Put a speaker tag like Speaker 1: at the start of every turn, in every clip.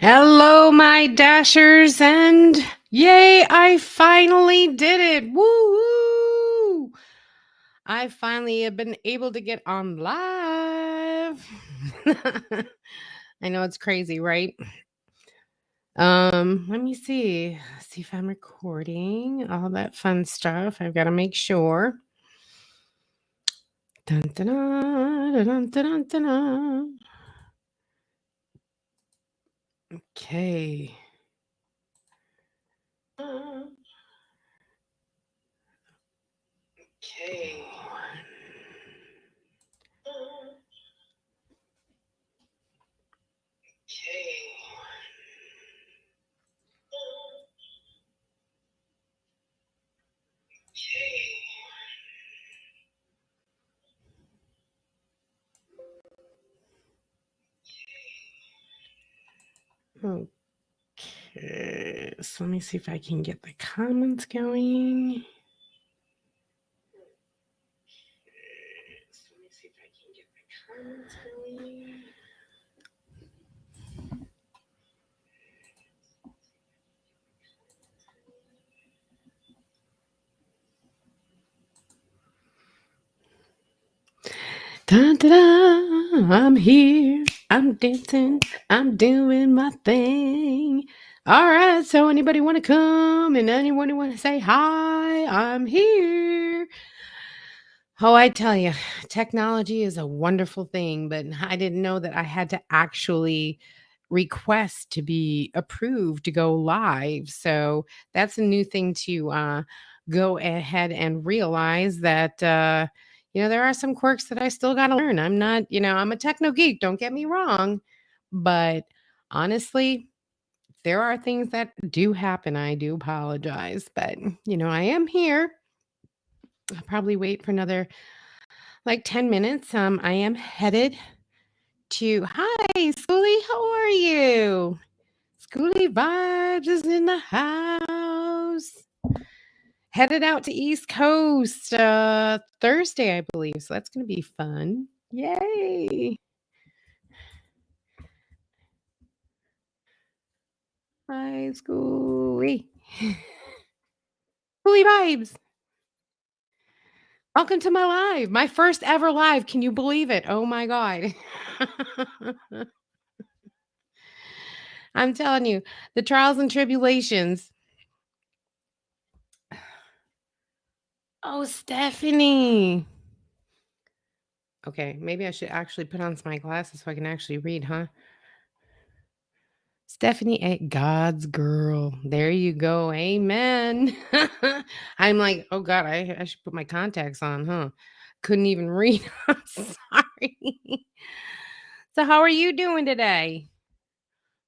Speaker 1: Hello, my dashers, and yay, I finally did it! Woo! I finally have been able to get on live. I know it's crazy, right? Let me see. See if I'm recording all that fun stuff. I've got to make sure. Dun, dun, dun, dun, dun, dun, dun. Okay. Okay. Okay, so let me see if I can get the comments going. Dun, dun, dun, I'm here. I'm dancing. I'm doing my thing. All right. So, anybody want to come and anyone want to say hi? I'm here. Oh, I tell you, technology is a wonderful thing, but I didn't know that I had to actually request to be approved to go live. So that's a new thing to go ahead and realize that, there are some quirks that I still got to learn. I'm not, I'm a techno geek, don't get me wrong. But honestly, there are things that do happen. I do apologize, but, I am here. I'll probably wait for another like 10 minutes. I am headed to Hi, Skoolie, how are you? Skoolie Vibes is in the house. Headed out to East Coast Thursday, I believe. So that's going to be fun. Yay. Hi, Skoolie. Skoolie Vibes. Welcome to my live. My first ever live. Can you believe it? Oh my God. I'm telling you, the trials and tribulations. Oh, Stephanie. Okay, maybe I should actually put on my glasses so I can actually read, huh? Stephanie A. God's girl. There you go. Amen. I'm like, oh God, I should put my contacts on, huh? Couldn't even read. I'm sorry. So, how are you doing today?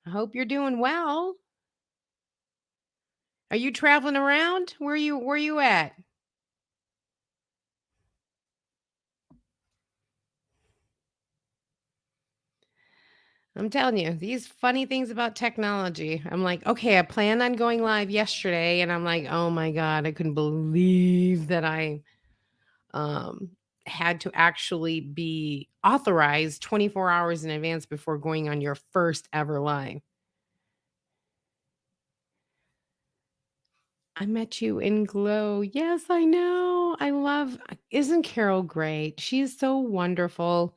Speaker 1: I hope you're doing well. Are you traveling around? Where you at? I'm telling you, these funny things about technology. I'm like, okay, I planned on going live yesterday, and I'm like, oh my God, I couldn't believe that I um, had to actually be authorized 24 hours in advance before going on your first ever live. I met you in Glow. Yes, I know. Isn't Carol great? She's so wonderful.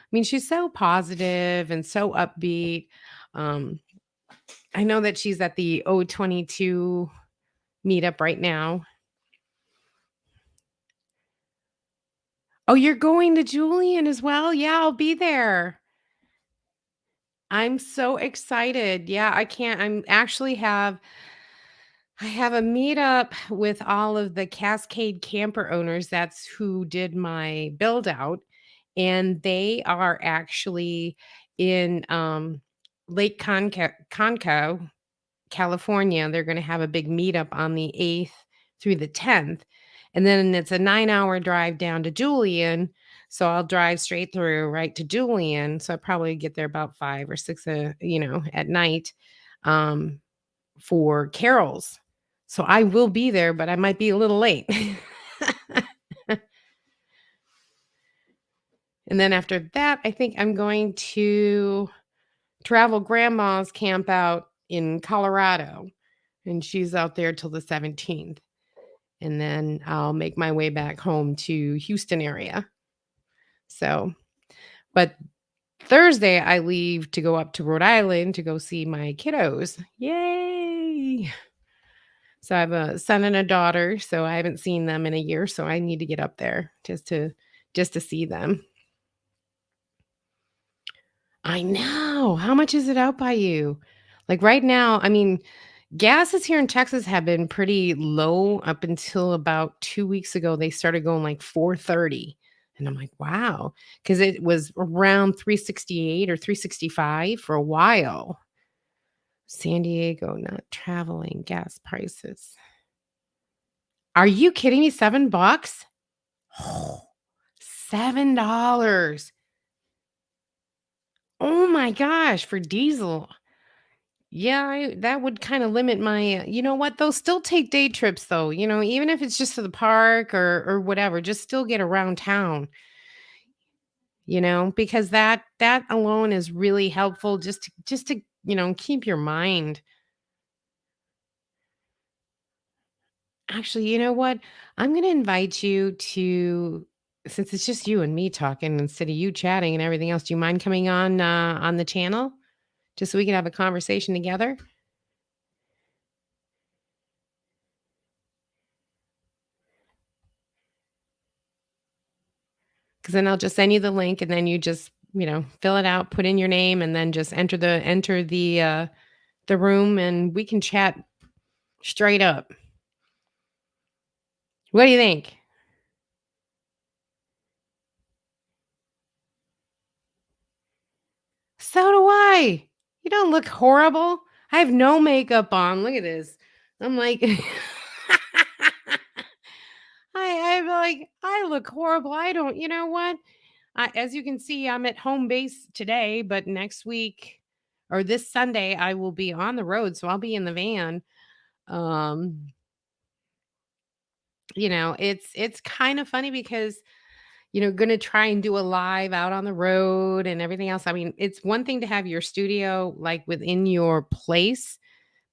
Speaker 1: I mean, she's so positive and so upbeat. Um, I know that she's at the O22 meetup right now. Oh, you're going to Julian as well? Yeah, I'll be there. I'm so excited. Yeah, I can't. I have a meetup with all of the Cascade camper owners. That's who did my build out. And they are actually in Lake Conco, California. They're going to have a big meetup on the 8th through the 10th. And then it's a 9-hour drive down to Julian. So I'll drive straight through right to Julian. So I probably get there about 5 or 6, at night for Carol's. So I will be there, but I might be a little late. And then after that, I think I'm going to travel grandma's camp out in Colorado, and she's out there till the 17th. And then I'll make my way back home to Houston area. So, but Thursday I leave to go up to Rhode Island to go see my kiddos. Yay! So I have a son and a daughter, so I haven't seen them in a year, so I need to get up there just to see them. I know. How much is it out by you? Like right now, I mean, gases here in Texas have been pretty low up until about 2 weeks ago. They started going like 4.30. And I'm like, wow, because it was around 3.68 or 3.65 for a while. San Diego not traveling gas prices. Are you kidding me? $7? $7. Oh my gosh, for diesel. Yeah, that would kind of limit my, you know what? They'll still take day trips though, even if it's just to the park or whatever, just still get around town, because that alone is really helpful just to, keep your mind. Actually, you know what? I'm going to invite you to, since it's just you and me talking instead of you chatting and everything else, do you mind coming on the channel just so we can have a conversation together? Because then I'll just send you the link and then you just, fill it out, put in your name, and then just enter the room and we can chat straight up. What do you think? So do I. You don't look horrible. I have no makeup on. Look at this. I'm like I'm like, I look horrible. I don't, you know what? As you can see, I'm at home base today, but next week or this Sunday, I will be on the road. So I'll be in the van. Um, it's kind of funny because, gonna try and do a live out on the road and everything else. I mean, it's one thing to have your studio like within your place,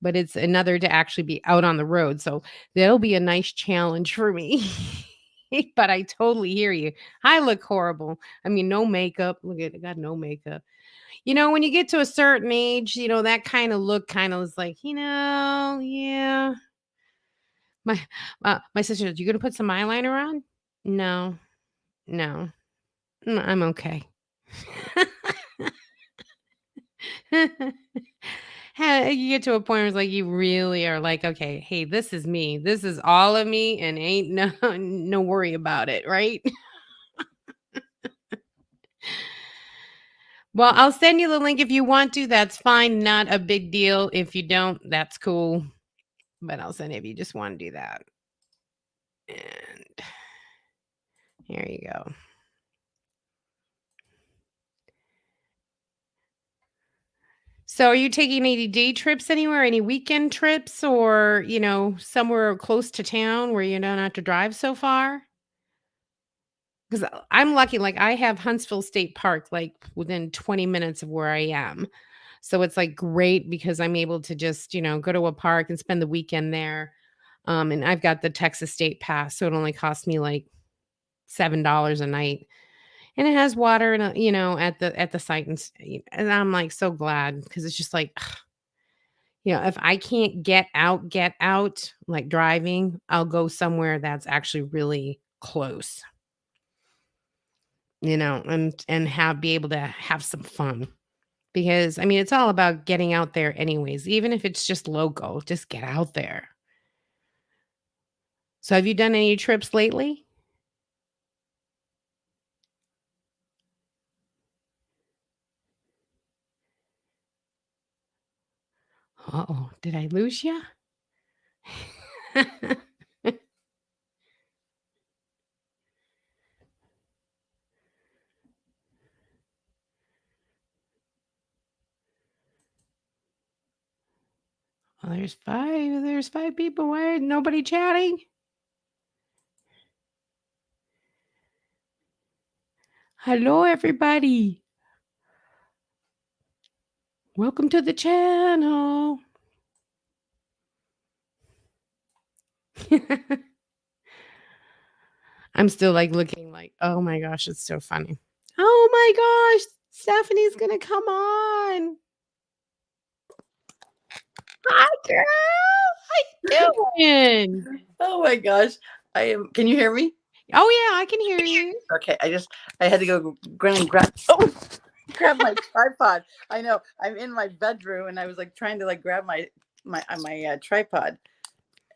Speaker 1: but it's another to actually be out on the road. So that'll be a nice challenge for me. But I totally hear you. I look horrible. I mean, no makeup. Look at I got no makeup. When you get to a certain age, that kind of look kind of is like, yeah. My sister said, "You gonna put some eyeliner on?" No, no, I'm okay. You get to a point where it's like you really are like, okay, hey, this is me. This is all of me, and ain't no no worry about it, right? Well, I'll send you the link if you want to. That's fine. Not a big deal. If you don't, that's cool. But I'll send it if you just want to do that. And here you go. So, are you taking any day trips anywhere? Any weekend trips or, somewhere close to town where you don't have to drive so far? Because I'm lucky, like, I have Huntsville State Park, like, within 20 minutes of where I am. So it's, like, great because I'm able to just, go to a park and spend the weekend there. And I've got the Texas State Pass, so it only costs me, like, $7 a night. And it has water and, at the site, and I'm, like, so glad because it's just like, if I can't get out, like driving, I'll go somewhere that's actually really close, and be able to have some fun. Because I mean, it's all about getting out there anyways, even if it's just local, just get out there. So have you done any trips lately? Uh-oh, did I lose you? Well, there's five people. Why nobody chatting? Hello, everybody. Welcome to the channel. I'm still like looking like, oh my gosh, it's so funny. Oh my gosh, Stephanie's gonna come on. Hi, girl. How you doing?
Speaker 2: Oh my gosh. I am. Can you hear me?
Speaker 1: Oh yeah, I can hear you.
Speaker 2: Okay. I had to go grab my tripod. I know. I'm in my bedroom and I was like trying to like grab my tripod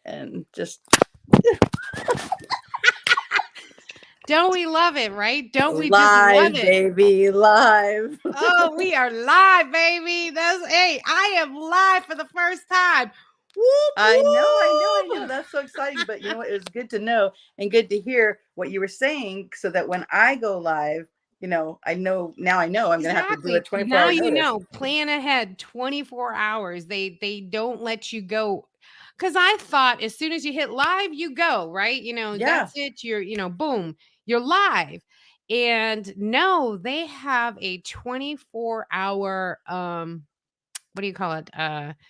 Speaker 2: and just
Speaker 1: Don't we love it, right? Don't we just love
Speaker 2: live,
Speaker 1: it?
Speaker 2: baby, live.
Speaker 1: Oh, we are live, baby. That's hey, I am live for the first time. Whoop
Speaker 2: I know.
Speaker 1: whoop.
Speaker 2: That's so exciting. But you know what? It was good to know and good to hear what you were saying so that when I go live, I know now I know I'm going to have to do a
Speaker 1: Exactly.
Speaker 2: 24
Speaker 1: Now
Speaker 2: hour
Speaker 1: you
Speaker 2: notice.
Speaker 1: know, plan ahead 24 hours. They don't let you go. Cause I thought as soon as you hit live, you go, right?
Speaker 2: Yeah.
Speaker 1: That's it. Boom, you're live. And no, they have a 24-hour what do you call it?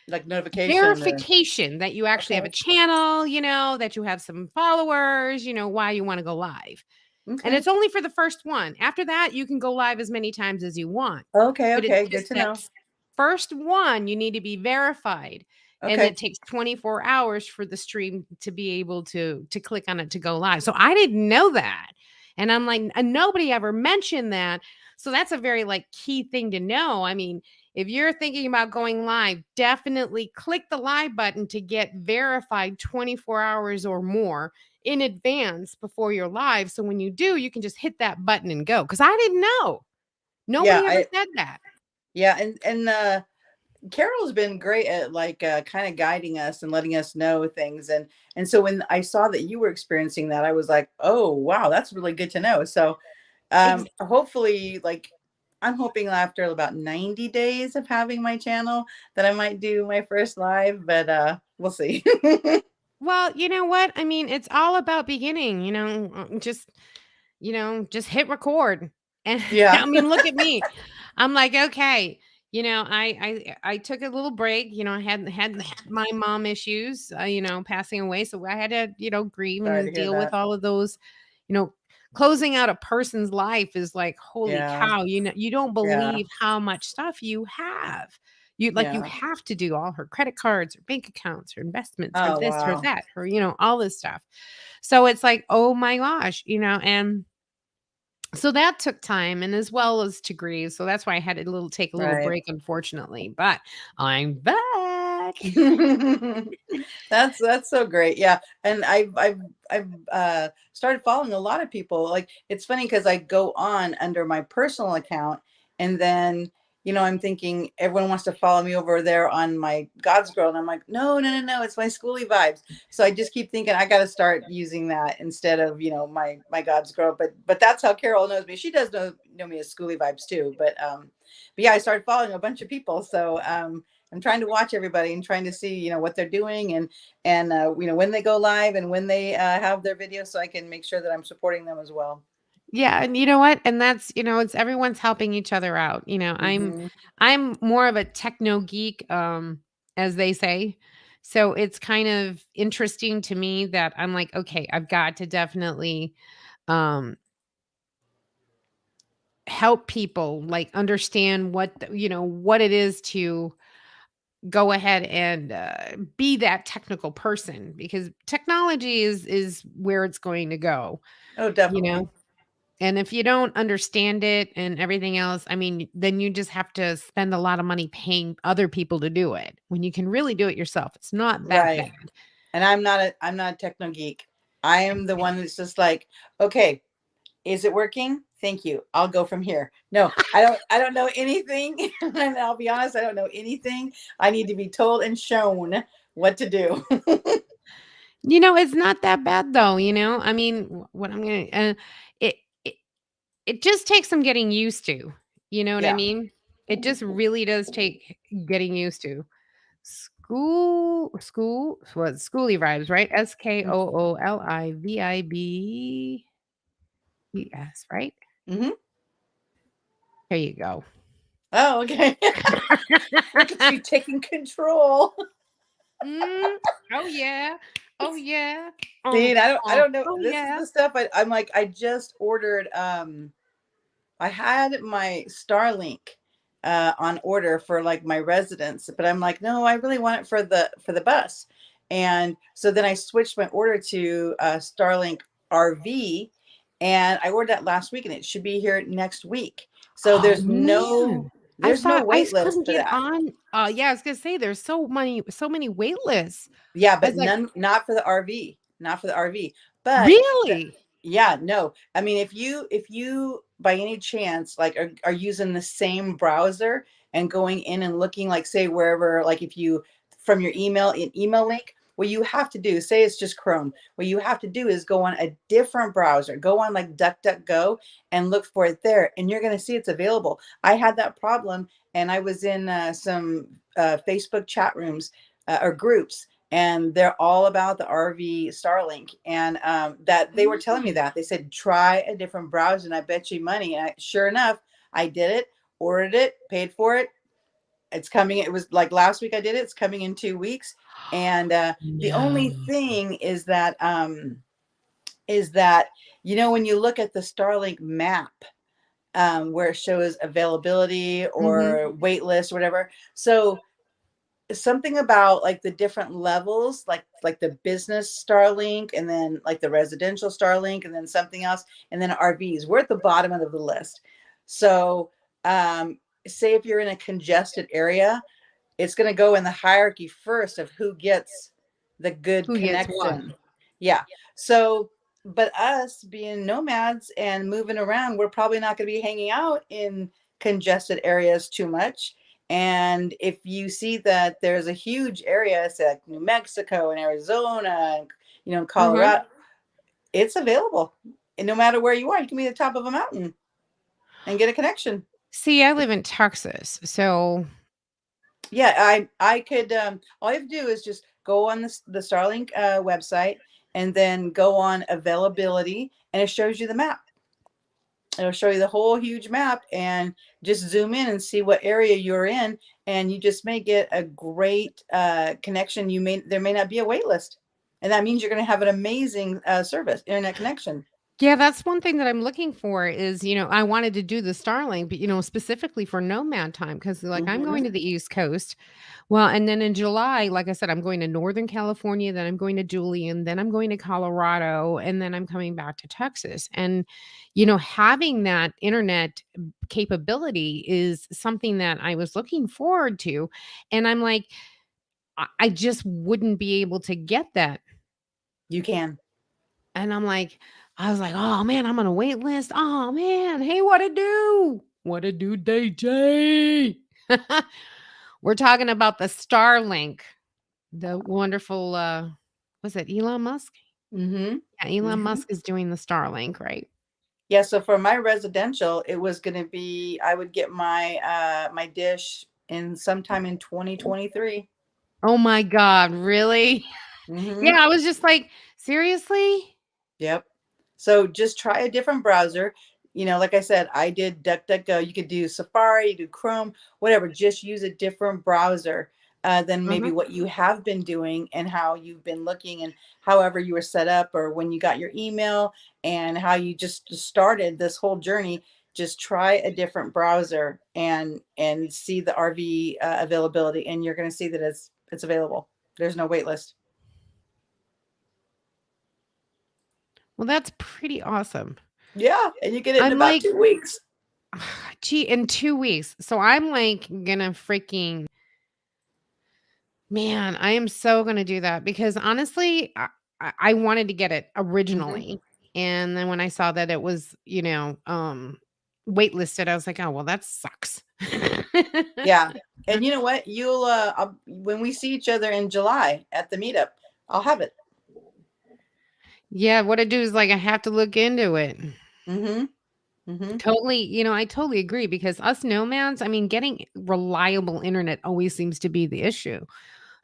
Speaker 2: Like notification or
Speaker 1: Verification that you actually have a
Speaker 2: okay.
Speaker 1: channel, that you have some followers, why you want to go live. And
Speaker 2: Okay.
Speaker 1: it's only for the first one. After that, you can go live as many times as you want.
Speaker 2: Okay,
Speaker 1: But it's
Speaker 2: okay, good
Speaker 1: just
Speaker 2: to
Speaker 1: that
Speaker 2: know.
Speaker 1: first one, you need to be verified. And
Speaker 2: Okay.
Speaker 1: it takes 24 hours for the stream to be able to click on it to go live. So I didn't know that. And I'm like, and nobody ever mentioned that. So that's a very like key thing to know. I mean, if you're thinking about going live, definitely click the live button to get verified 24 hours or more in advance before you're live. So when you do, you can just hit that button and go. Because I didn't know.
Speaker 2: Yeah,
Speaker 1: Nobody ever
Speaker 2: I
Speaker 1: said that.
Speaker 2: yeah, and Carol's been great at like kind of guiding us and letting us know things and so when I saw that you were experiencing that, I was like, "Oh, wow, that's really good to know." So,
Speaker 1: Ex-
Speaker 2: hopefully like I'm hoping after about 90 days of having my channel that I might do my first live, but we'll see.
Speaker 1: well, you know what? I mean, it's all about beginning, just hit record. And
Speaker 2: Yeah.
Speaker 1: I mean, look at me. I'm like, okay, I took a little break. I had my mom issues, passing away, so I had to, grieve
Speaker 2: Sorry to
Speaker 1: and
Speaker 2: hear
Speaker 1: deal with
Speaker 2: that.
Speaker 1: all of those, you know, closing out a person's life is like, holy
Speaker 2: Yeah.
Speaker 1: cow, you don't
Speaker 2: Yeah.
Speaker 1: believe how much stuff you have. You
Speaker 2: Yeah.
Speaker 1: have to do all her credit cards, her bank accounts, her investments, her
Speaker 2: Oh,
Speaker 1: this, her
Speaker 2: wow.
Speaker 1: that, her, all this stuff. So it's like, oh my gosh, and so that took time and as well as to grieve. So that's why I had a little take a little
Speaker 2: Right.
Speaker 1: break, unfortunately. But I'm back.
Speaker 2: That's so great. Yeah. And I've started following a lot of people. Like it's funny because I go on under my personal account and then I'm thinking everyone wants to follow me over there on my God's Girl. And I'm like, no, no, no, no, it's my Skoolie Vibes. So I just keep thinking I gotta start using that instead of, my God's Girl. But that's how Carol knows me. She does know me as Skoolie Vibes too. But yeah, I started following a bunch of people. So I'm trying to watch everybody and trying to see, what they're doing and when they go live and when they have their videos, so I can make sure that I'm supporting them as well.
Speaker 1: Yeah, and you know what? And that's, it's everyone's helping each other out.
Speaker 2: Hmm.
Speaker 1: I'm more of a techno geek, as they say. So it's kind of interesting to me that I'm like, okay, I've got to definitely um help people like understand what it is to go ahead and be that technical person because technology is where it's going to go,
Speaker 2: Oh,
Speaker 1: you
Speaker 2: definitely.
Speaker 1: know. And if you don't understand it and everything else, I mean, then you just have to spend a lot of money paying other people to do it when you can really do it yourself. It's not that
Speaker 2: Right.
Speaker 1: bad.
Speaker 2: And I'm not a techno geek. I am the one that's just like, okay, is it working? Thank you. I'll go from here. No, I don't know anything. And I'll be honest, I don't know anything. I need to be told and shown what to do.
Speaker 1: It's not that bad though, I mean, what I'm going to it, it it just takes some getting used to. You know what I
Speaker 2: Yeah.
Speaker 1: mean? It just really does take getting used to. School what Skoolie Vibes, right? SKOOLIVIBES, right?
Speaker 2: Mm-hmm.
Speaker 1: There you go.
Speaker 2: Oh, okay. Look at you taking control.
Speaker 1: Mm, oh yeah. Oh yeah.
Speaker 2: See, I don't know.
Speaker 1: Oh
Speaker 2: This is
Speaker 1: yeah.
Speaker 2: the stuff I'm like, I just ordered I had my Starlink on order for like my residence, but I'm like, no, I really want it for the bus. And so then I switched my order to Starlink RV, and I ordered that last week, and it should be here next week. So
Speaker 1: Oh
Speaker 2: there's no
Speaker 1: man. I
Speaker 2: there's no
Speaker 1: thought I
Speaker 2: wait list
Speaker 1: couldn't
Speaker 2: for
Speaker 1: get
Speaker 2: that.
Speaker 1: on. Yeah, I was gonna say there's so many wait lists.
Speaker 2: Yeah,
Speaker 1: I
Speaker 2: but
Speaker 1: was like,
Speaker 2: none, not for the RV, not for the RV. But
Speaker 1: really?
Speaker 2: yeah, no. I mean, if you by any chance like are using the same browser and going in and looking like say wherever like if you from your email an email link, what you have to do, say it's just Chrome, what you have to do is go on a different browser, go on like DuckDuckGo and look for it there, and you're going to see it's available. I had that problem, and I was in some Facebook chat rooms or groups, and they're all about the RV Starlink. And that they were telling me
Speaker 1: Oh.
Speaker 2: that they said try a different browser, and I bet you money. And sure enough, I did it, ordered it, paid for it. It's coming. It was like last week I did it. It's coming in 2 weeks. And the only
Speaker 1: No.
Speaker 2: thing is that when you look at the Starlink map, where it shows availability
Speaker 1: Mhm.
Speaker 2: or wait list or whatever. So something about like the different levels, like the business Starlink, and then like the residential Starlink, and then something else, and then RVs, we're at the bottom of the list. So say if you're in a congested area, it's going to go in the hierarchy first of who gets the good
Speaker 1: Who gets what?
Speaker 2: connection. Yeah. So, but us being nomads and moving around, we're probably not going to be hanging out in congested areas too much. And if you see that there's a huge area, say like New Mexico and Arizona, and
Speaker 1: Uh-huh.
Speaker 2: Colorado, it's available. And no matter where you are, you can be at the top of a mountain and get a connection.
Speaker 1: See, I live in Texas, so
Speaker 2: Yeah, I could all you have to do is just go on the Starlink website, and then go on availability, and it shows you the map. It'll show you the whole huge map, and just zoom in and see what area you're in, and you just may get a great connection. There may not be a wait list, and that means you're going to have an amazing service internet connection.
Speaker 1: yeah, that's one thing that I'm looking for is, I wanted to do the Starlink, but, specifically for nomad time because, like, I'm going
Speaker 2: Hmm.
Speaker 1: to the East Coast. Well, and then in July, like I said, I'm going to Northern California, then I'm going to Julian, then I'm going to Colorado, and then I'm coming back to Texas. And, having that internet capability is something that I was looking forward to. And I'm like, I just wouldn't be able to get that.
Speaker 2: You can.
Speaker 1: And I was like, "Oh, man, I'm on a wait list. Oh, man. Hey, what to do? What to do, DJ?" We're talking about the Starlink, the wonderful, was it Elon Musk?
Speaker 2: Hmm.
Speaker 1: Yeah, Elon
Speaker 2: Hmm.
Speaker 1: Musk is doing the Starlink, right?
Speaker 2: Yeah, so for my residential, it was going to be I would get my dish in sometime in 2023.
Speaker 1: Oh my god, really?
Speaker 2: Hmm.
Speaker 1: Yeah, I was just like, "Seriously?"
Speaker 2: Yep. So just try a different browser. Like I said, I did DuckDuckGo. You could do Safari, you do Chrome, whatever. Just use a different browser than maybe
Speaker 1: Mhm.
Speaker 2: what you have been doing and how you've been looking and however you were set up or when you got your email and how you just started this whole journey. Just try a different browser and see the RV availability, and you're going to see that it's available. There's no wait list.
Speaker 1: Well, that's pretty awesome.
Speaker 2: Yeah, and you get it in
Speaker 1: I'm
Speaker 2: about
Speaker 1: like,
Speaker 2: 2 weeks.
Speaker 1: gee, in 2 weeks. So I'm, like, gonna freaking man, I am so gonna do that because honestly, I wanted to get it
Speaker 2: Hmm.
Speaker 1: originally, and then when I saw that it was, waitlisted, I was like, "Oh, well, that sucks."
Speaker 2: Yeah. And you know what? When we see each other in July at the meetup, I'll have it.
Speaker 1: Yeah, what I do is, like, I have to look into it.
Speaker 2: Mhm. Mhm.
Speaker 1: Totally, I totally agree because us nomads, I mean, getting reliable internet always seems to be the issue.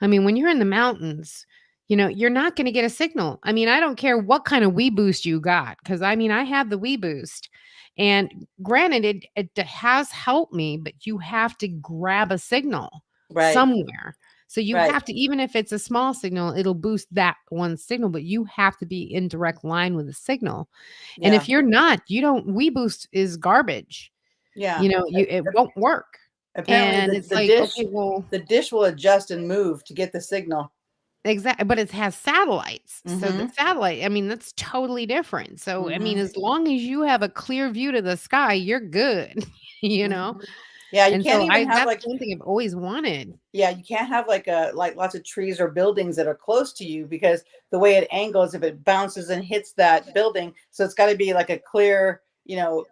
Speaker 1: I mean, when you're in the mountains, you're not gonna get a signal. I mean, I don't care what kind of Wii Boost you got, because I mean, I have the Wii Boost, And granted, it has helped me, but you have to grab a signal
Speaker 2: Right.
Speaker 1: somewhere. So you
Speaker 2: Right.
Speaker 1: have to, even if it's a small signal, it'll boost that one signal, but you have to be in direct line with the signal. And
Speaker 2: Yeah.
Speaker 1: if you're not, you don't, WeBoost is garbage.
Speaker 2: Yeah.
Speaker 1: It won't work.
Speaker 2: Apparently
Speaker 1: And
Speaker 2: the
Speaker 1: it's like, okay, well,
Speaker 2: the dish will adjust and move to get the signal.
Speaker 1: exactly, but it has satellites. So the
Speaker 2: Mhm.
Speaker 1: satellite, I mean, that's totally different. So I mean,
Speaker 2: Mhm.
Speaker 1: as long as you have a clear view to the sky, you're good, you know?
Speaker 2: Mhm. Yeah, you
Speaker 1: And
Speaker 2: can't
Speaker 1: so
Speaker 2: even
Speaker 1: I
Speaker 2: have
Speaker 1: that's
Speaker 2: like
Speaker 1: one thing I've always wanted.
Speaker 2: yeah, you can't have like a like lots of trees or buildings that are close to you because the way it angles, if it bounces and hits that building, so it's got to be like a clear,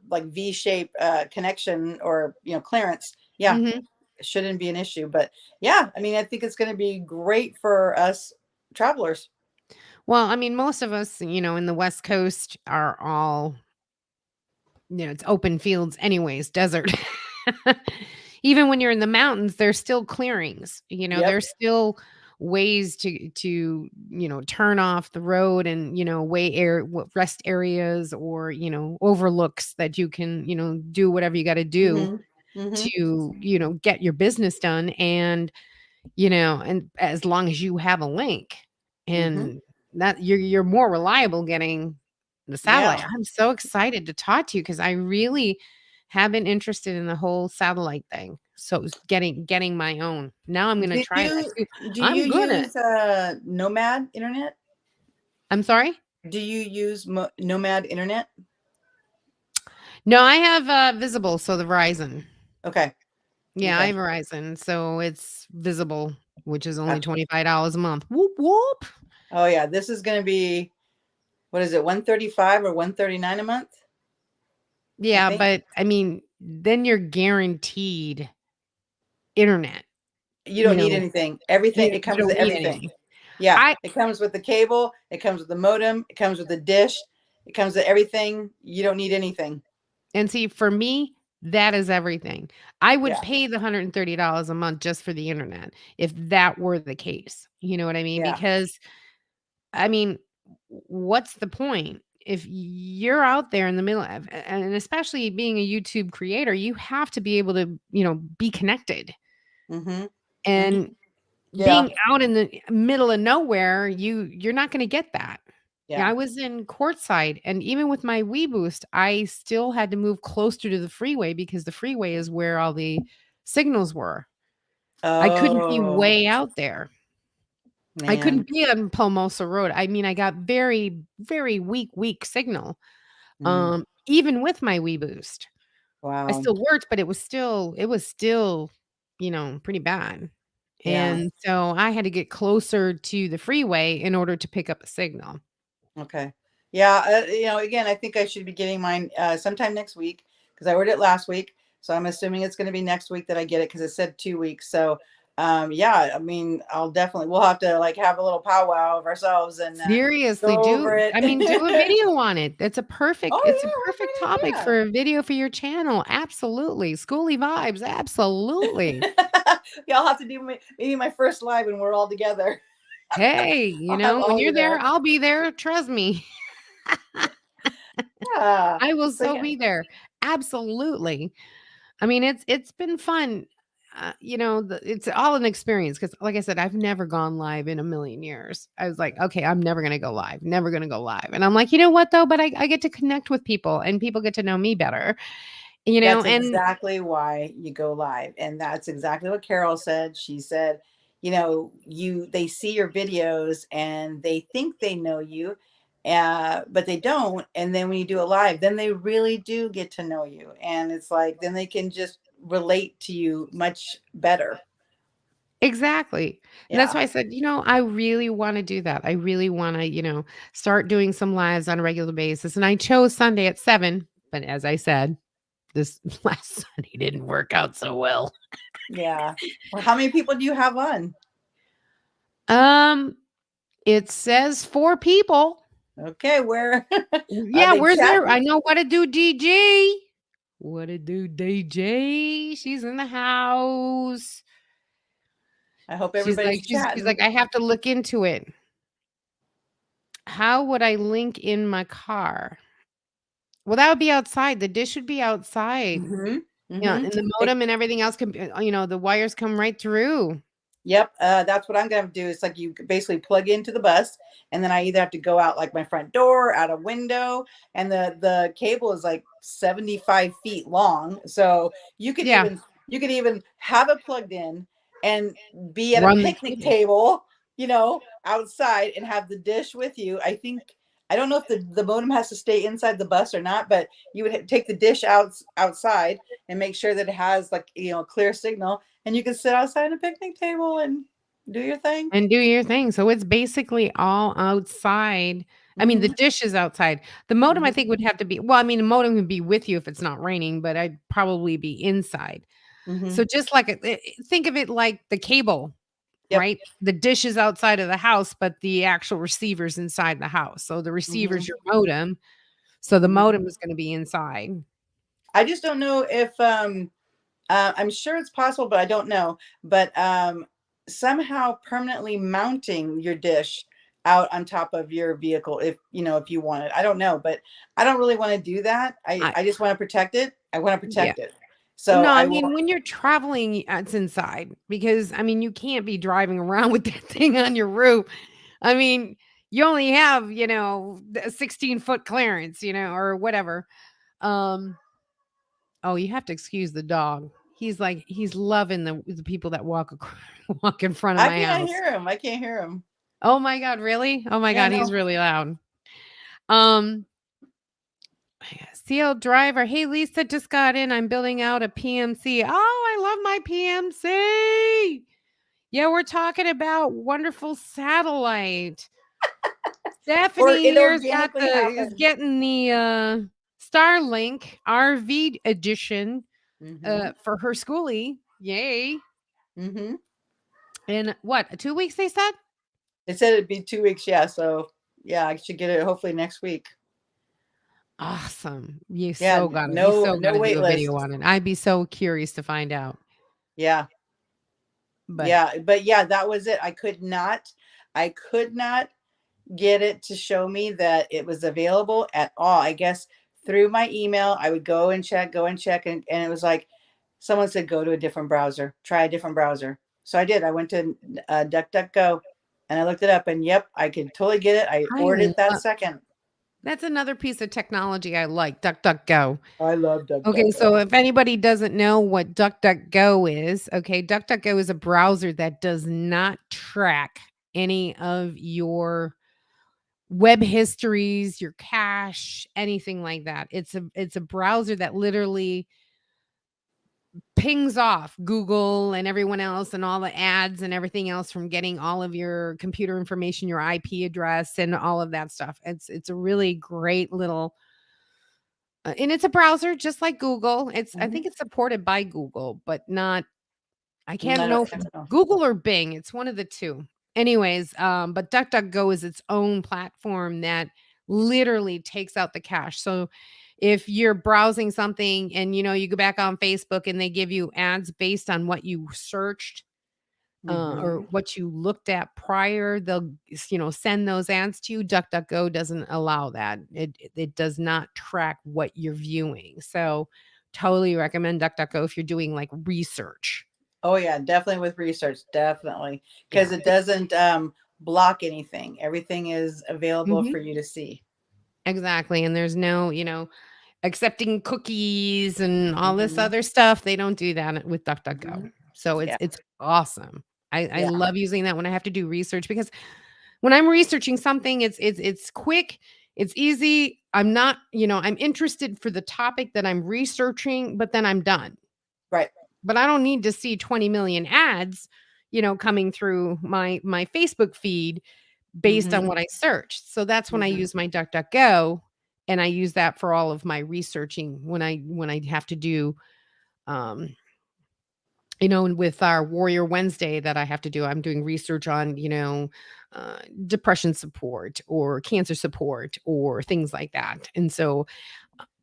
Speaker 2: like V shape connection or clearance. Yeah,
Speaker 1: Mhm.
Speaker 2: it shouldn't be an issue. But yeah, I mean, I think it's going to be great for us travelers.
Speaker 1: Well, I mean, most of us, in the West Coast are all, it's open fields anyways, desert. Even when you're in the mountains, there's still clearings,
Speaker 2: Yep.
Speaker 1: there's still ways to turn off the road and, rest areas or, overlooks that you can, do whatever you got to do
Speaker 2: Mhm. Mhm.
Speaker 1: to, get your business done. And as long as you have a link
Speaker 2: Mhm.
Speaker 1: and that you're more reliable getting the satellite.
Speaker 2: Yeah.
Speaker 1: I'm so excited to talk to you because I really have been interested in the whole satellite thing. So it's getting my own. Now I'm gonna
Speaker 2: Do
Speaker 1: try that
Speaker 2: you
Speaker 1: too.
Speaker 2: do you
Speaker 1: I'm gonna.
Speaker 2: use Nomad internet?
Speaker 1: I'm sorry?
Speaker 2: Do you use Nomad internet?
Speaker 1: No, I have Visible, so the Verizon.
Speaker 2: Okay.
Speaker 1: Yeah, I
Speaker 2: Okay.
Speaker 1: have Verizon, so it's Visible, which is only
Speaker 2: Gotcha.
Speaker 1: $25 a month. Whoop whoop.
Speaker 2: Oh yeah, this is going to be what is it, 135 or 139 a month? I
Speaker 1: Yeah,
Speaker 2: think
Speaker 1: but I mean, then you're guaranteed internet.
Speaker 2: you don't
Speaker 1: You
Speaker 2: need
Speaker 1: know,
Speaker 2: anything. Everything it
Speaker 1: you
Speaker 2: comes
Speaker 1: don't
Speaker 2: with
Speaker 1: need
Speaker 2: everything.
Speaker 1: anything.
Speaker 2: Yeah,
Speaker 1: I
Speaker 2: it comes with the cable, it comes with the modem, it comes with the dish, it comes with everything. You don't need anything.
Speaker 1: And see, for me, that is everything. I would
Speaker 2: Yeah.
Speaker 1: pay the $130 a month just for the internet if that were the case. You know what I mean?
Speaker 2: Yeah.
Speaker 1: Because I mean, what's the point? If you're out there in the middle of, and especially being a YouTube creator, you have to be able to, be connected.
Speaker 2: Mhm.
Speaker 1: And
Speaker 2: Mhm. Yeah.
Speaker 1: being out in the middle of nowhere, you're not gonna get that. Yeah,
Speaker 2: Yeah.
Speaker 1: I was in Courtside, and even with my WeBoost, I still had to move closer to the freeway because the freeway is where all the signals were. I couldn't be
Speaker 2: Oh,
Speaker 1: way out there. I couldn't
Speaker 2: man.
Speaker 1: be on Palmosa Road. I mean, I got very, very weak signal,
Speaker 2: Mm.
Speaker 1: even with my WeBoost. I
Speaker 2: Wow.
Speaker 1: still worked, but it was still, pretty bad.
Speaker 2: Yeah.
Speaker 1: And so I had to get closer to the freeway in order to pick up a signal.
Speaker 2: Okay. Yeah, again, I think I should be getting mine sometime next week because I ordered it last week. So I'm assuming it's going to be next week that I get it because it said 2 weeks. So, yeah, I mean, we'll have to like have a little powwow of ourselves and
Speaker 1: Seriously,
Speaker 2: go over it.
Speaker 1: I mean, do a video on it. It's a
Speaker 2: Oh, what
Speaker 1: perfect
Speaker 2: a
Speaker 1: topic
Speaker 2: great
Speaker 1: for a video for your channel. Absolutely. Skoolie Vibes, absolutely.
Speaker 2: idea. Yeah, I'll have to do maybe my first live when we're all together.
Speaker 1: Hey,
Speaker 2: I'll have
Speaker 1: when
Speaker 2: Ollie
Speaker 1: you're there,
Speaker 2: there.
Speaker 1: I'll be there, trust me.
Speaker 2: Yeah.
Speaker 1: I will
Speaker 2: So
Speaker 1: so
Speaker 2: yeah.
Speaker 1: be there. Absolutely. I mean, it's been fun. It's all an experience because, like I said, I've never gone live in a million years. I was like, okay, I'm never gonna go live, never gonna go live, and I'm like, you know what though? But I get to connect with people, and people get to know me better.
Speaker 2: That's
Speaker 1: And
Speaker 2: exactly why you go live. And that's exactly what Carol said. She said, they see your videos and they think they know you, but they don't. And then when you do a live, then they really do get to know you. And it's like, then they can just relate to you much better.
Speaker 1: exactly, and that's
Speaker 2: Yeah.
Speaker 1: why I said, I really want to do that. I really want to, start doing some lives on a regular basis. And I chose Sunday at 7, but as I said, this last Sunday didn't work out so well.
Speaker 2: Yeah. Well, how many people do you have on?
Speaker 1: Um, it says 4 people.
Speaker 2: Okay. Where are
Speaker 1: Yeah,
Speaker 2: they
Speaker 1: where's there?
Speaker 2: chatting?
Speaker 1: I know what to do, DG. What to do, DJ? She's in the house.
Speaker 2: I hope
Speaker 1: She's like,
Speaker 2: everybody's
Speaker 1: she's
Speaker 2: chatting.
Speaker 1: like, I have to look into it. How would I link in my car? Well, that would be outside. The dish would be outside.
Speaker 2: Mhm.
Speaker 1: Yeah,
Speaker 2: Mhm.
Speaker 1: and the modem and everything else can be, the wires come right through.
Speaker 2: Yep, that's what I'm gonna do. It's like you basically plug into the bus, and then I either have to go out like my front door, out a window, and the cable is like 75 feet long. So
Speaker 1: Yeah,
Speaker 2: you could even have it plugged in and be at a
Speaker 1: run the
Speaker 2: picnic
Speaker 1: cable.
Speaker 2: table, outside and have the dish with you. I don't know if the modem has to stay inside the bus or not, but you would take the dish outside and make sure that it has like clear signal, and you can sit outside a picnic table and do your thing.
Speaker 1: And do your thing. So it's basically all outside. I mean, the
Speaker 2: Mhm.
Speaker 1: dish is outside. The modem, I
Speaker 2: Mhm.
Speaker 1: think, would have to be well, I mean, the modem would be with you if it's not raining, but I'd probably be inside.
Speaker 2: Mhm.
Speaker 1: So just like think of it like the cable,
Speaker 2: Yep.
Speaker 1: right? The dish is outside of the house, but the actual receiver's inside the house. So the receiver's
Speaker 2: Mhm.
Speaker 1: your modem. So the
Speaker 2: Mhm.
Speaker 1: modem is going to be inside.
Speaker 2: I just don't know if I'm sure it's possible, but I don't know. But somehow permanently mounting your dish out on top of your vehicle, if you want it. I don't know, but I don't really want to do that. I
Speaker 1: I
Speaker 2: I just want to protect it. I want to
Speaker 1: Yeah.
Speaker 2: protect it. So
Speaker 1: No, I
Speaker 2: I
Speaker 1: mean,
Speaker 2: will.
Speaker 1: when you're traveling, it's inside because I mean, you can't be driving around with that thing on your roof. I mean, you only have, a 16-foot clearance, or whatever. Um, oh, you have to excuse the dog. He's loving the people that walk in front of
Speaker 2: I
Speaker 1: my
Speaker 2: can't
Speaker 1: house.
Speaker 2: hear him. I can't hear him.
Speaker 1: Oh my god, really? Oh my
Speaker 2: Yeah,
Speaker 1: god, he's
Speaker 2: no.
Speaker 1: really loud. Um, CL driver. Hey, Lisa just got in. I'm building out a PMC. Oh, I love my PMC. Yeah, we're talking about wonderful satellite.
Speaker 2: Or
Speaker 1: Stephanie
Speaker 2: it
Speaker 1: here's got
Speaker 2: organically
Speaker 1: the is
Speaker 2: happened.
Speaker 1: getting the Starlink RV edition
Speaker 2: Mhm.
Speaker 1: for her schoolie. Yay.
Speaker 2: Mhm.
Speaker 1: In what, 2 weeks they said?
Speaker 2: It said it'd be 2 weeks. Yeah, so yeah, I should get it hopefully next week.
Speaker 1: Awesome.
Speaker 2: Yeah,
Speaker 1: You
Speaker 2: no,
Speaker 1: so
Speaker 2: no
Speaker 1: gotta do
Speaker 2: wait
Speaker 1: a video
Speaker 2: list.
Speaker 1: on it. I'd be so curious to find out.
Speaker 2: Yeah,
Speaker 1: But
Speaker 2: yeah, but yeah, that was it. I could not get it to show me that it was available at all. I guess through my email, I would go and check, and it was like someone said, go to a different browser, try a different browser. So I did. I went to DuckDuckGo, and I looked it up, and yep, I could totally get it. I
Speaker 1: I
Speaker 2: ordered it that
Speaker 1: love
Speaker 2: second.
Speaker 1: that's another piece of technology I like, DuckDuckGo.
Speaker 2: I love
Speaker 1: Okay,
Speaker 2: DuckDuckGo.
Speaker 1: so if anybody doesn't know what DuckDuckGo is, okay, DuckDuckGo is a browser that does not track any of your web histories, your cache, anything like that. It's a browser that literally pings off Google and everyone else and all the ads and everything else from getting all of your computer information, your IP address and all of that stuff. It's a really great little and it's a browser just like Google. I
Speaker 2: Hmm.
Speaker 1: think it's supported by Google, but not I can't know if
Speaker 2: I
Speaker 1: it's
Speaker 2: don't know.
Speaker 1: Google or Bing. It's one of the 2. Anyways, but DuckDuckGo is its own platform that literally takes out the cache. So if you're browsing something and you go back on Facebook and they give you ads based on what you searched or
Speaker 2: Hmm.
Speaker 1: what you looked at prior, they'll send those ads to you. DuckDuckGo doesn't allow that. It does not track what you're viewing. So totally recommend DuckDuckGo if you're doing like research.
Speaker 2: Oh yeah, definitely with research, definitely, because
Speaker 1: Yeah.
Speaker 2: it doesn't block anything. Everything is available
Speaker 1: Mhm.
Speaker 2: for you to see.
Speaker 1: Exactly, and there's no, accepting cookies and all this
Speaker 2: Hmm.
Speaker 1: other stuff. They don't do that with DuckDuckGo.
Speaker 2: Hmm.
Speaker 1: So
Speaker 2: Yeah,
Speaker 1: it's awesome. I
Speaker 2: yeah.
Speaker 1: love using that when I have to do research because when I'm researching something, it's quick, it's easy. I'm not, I'm interested for the topic that I'm researching, but then I'm done.
Speaker 2: Right.
Speaker 1: But I don't need to see 20 million ads, coming through my Facebook feed based
Speaker 2: Hmm.
Speaker 1: on what I searched. So that's when I
Speaker 2: Hmm.
Speaker 1: use my DuckDuckGo, and I use that for all of my researching when I have to do, um, with our Warrior Wednesday that I have to do, I'm doing research on, depression support or cancer support or things like that. And so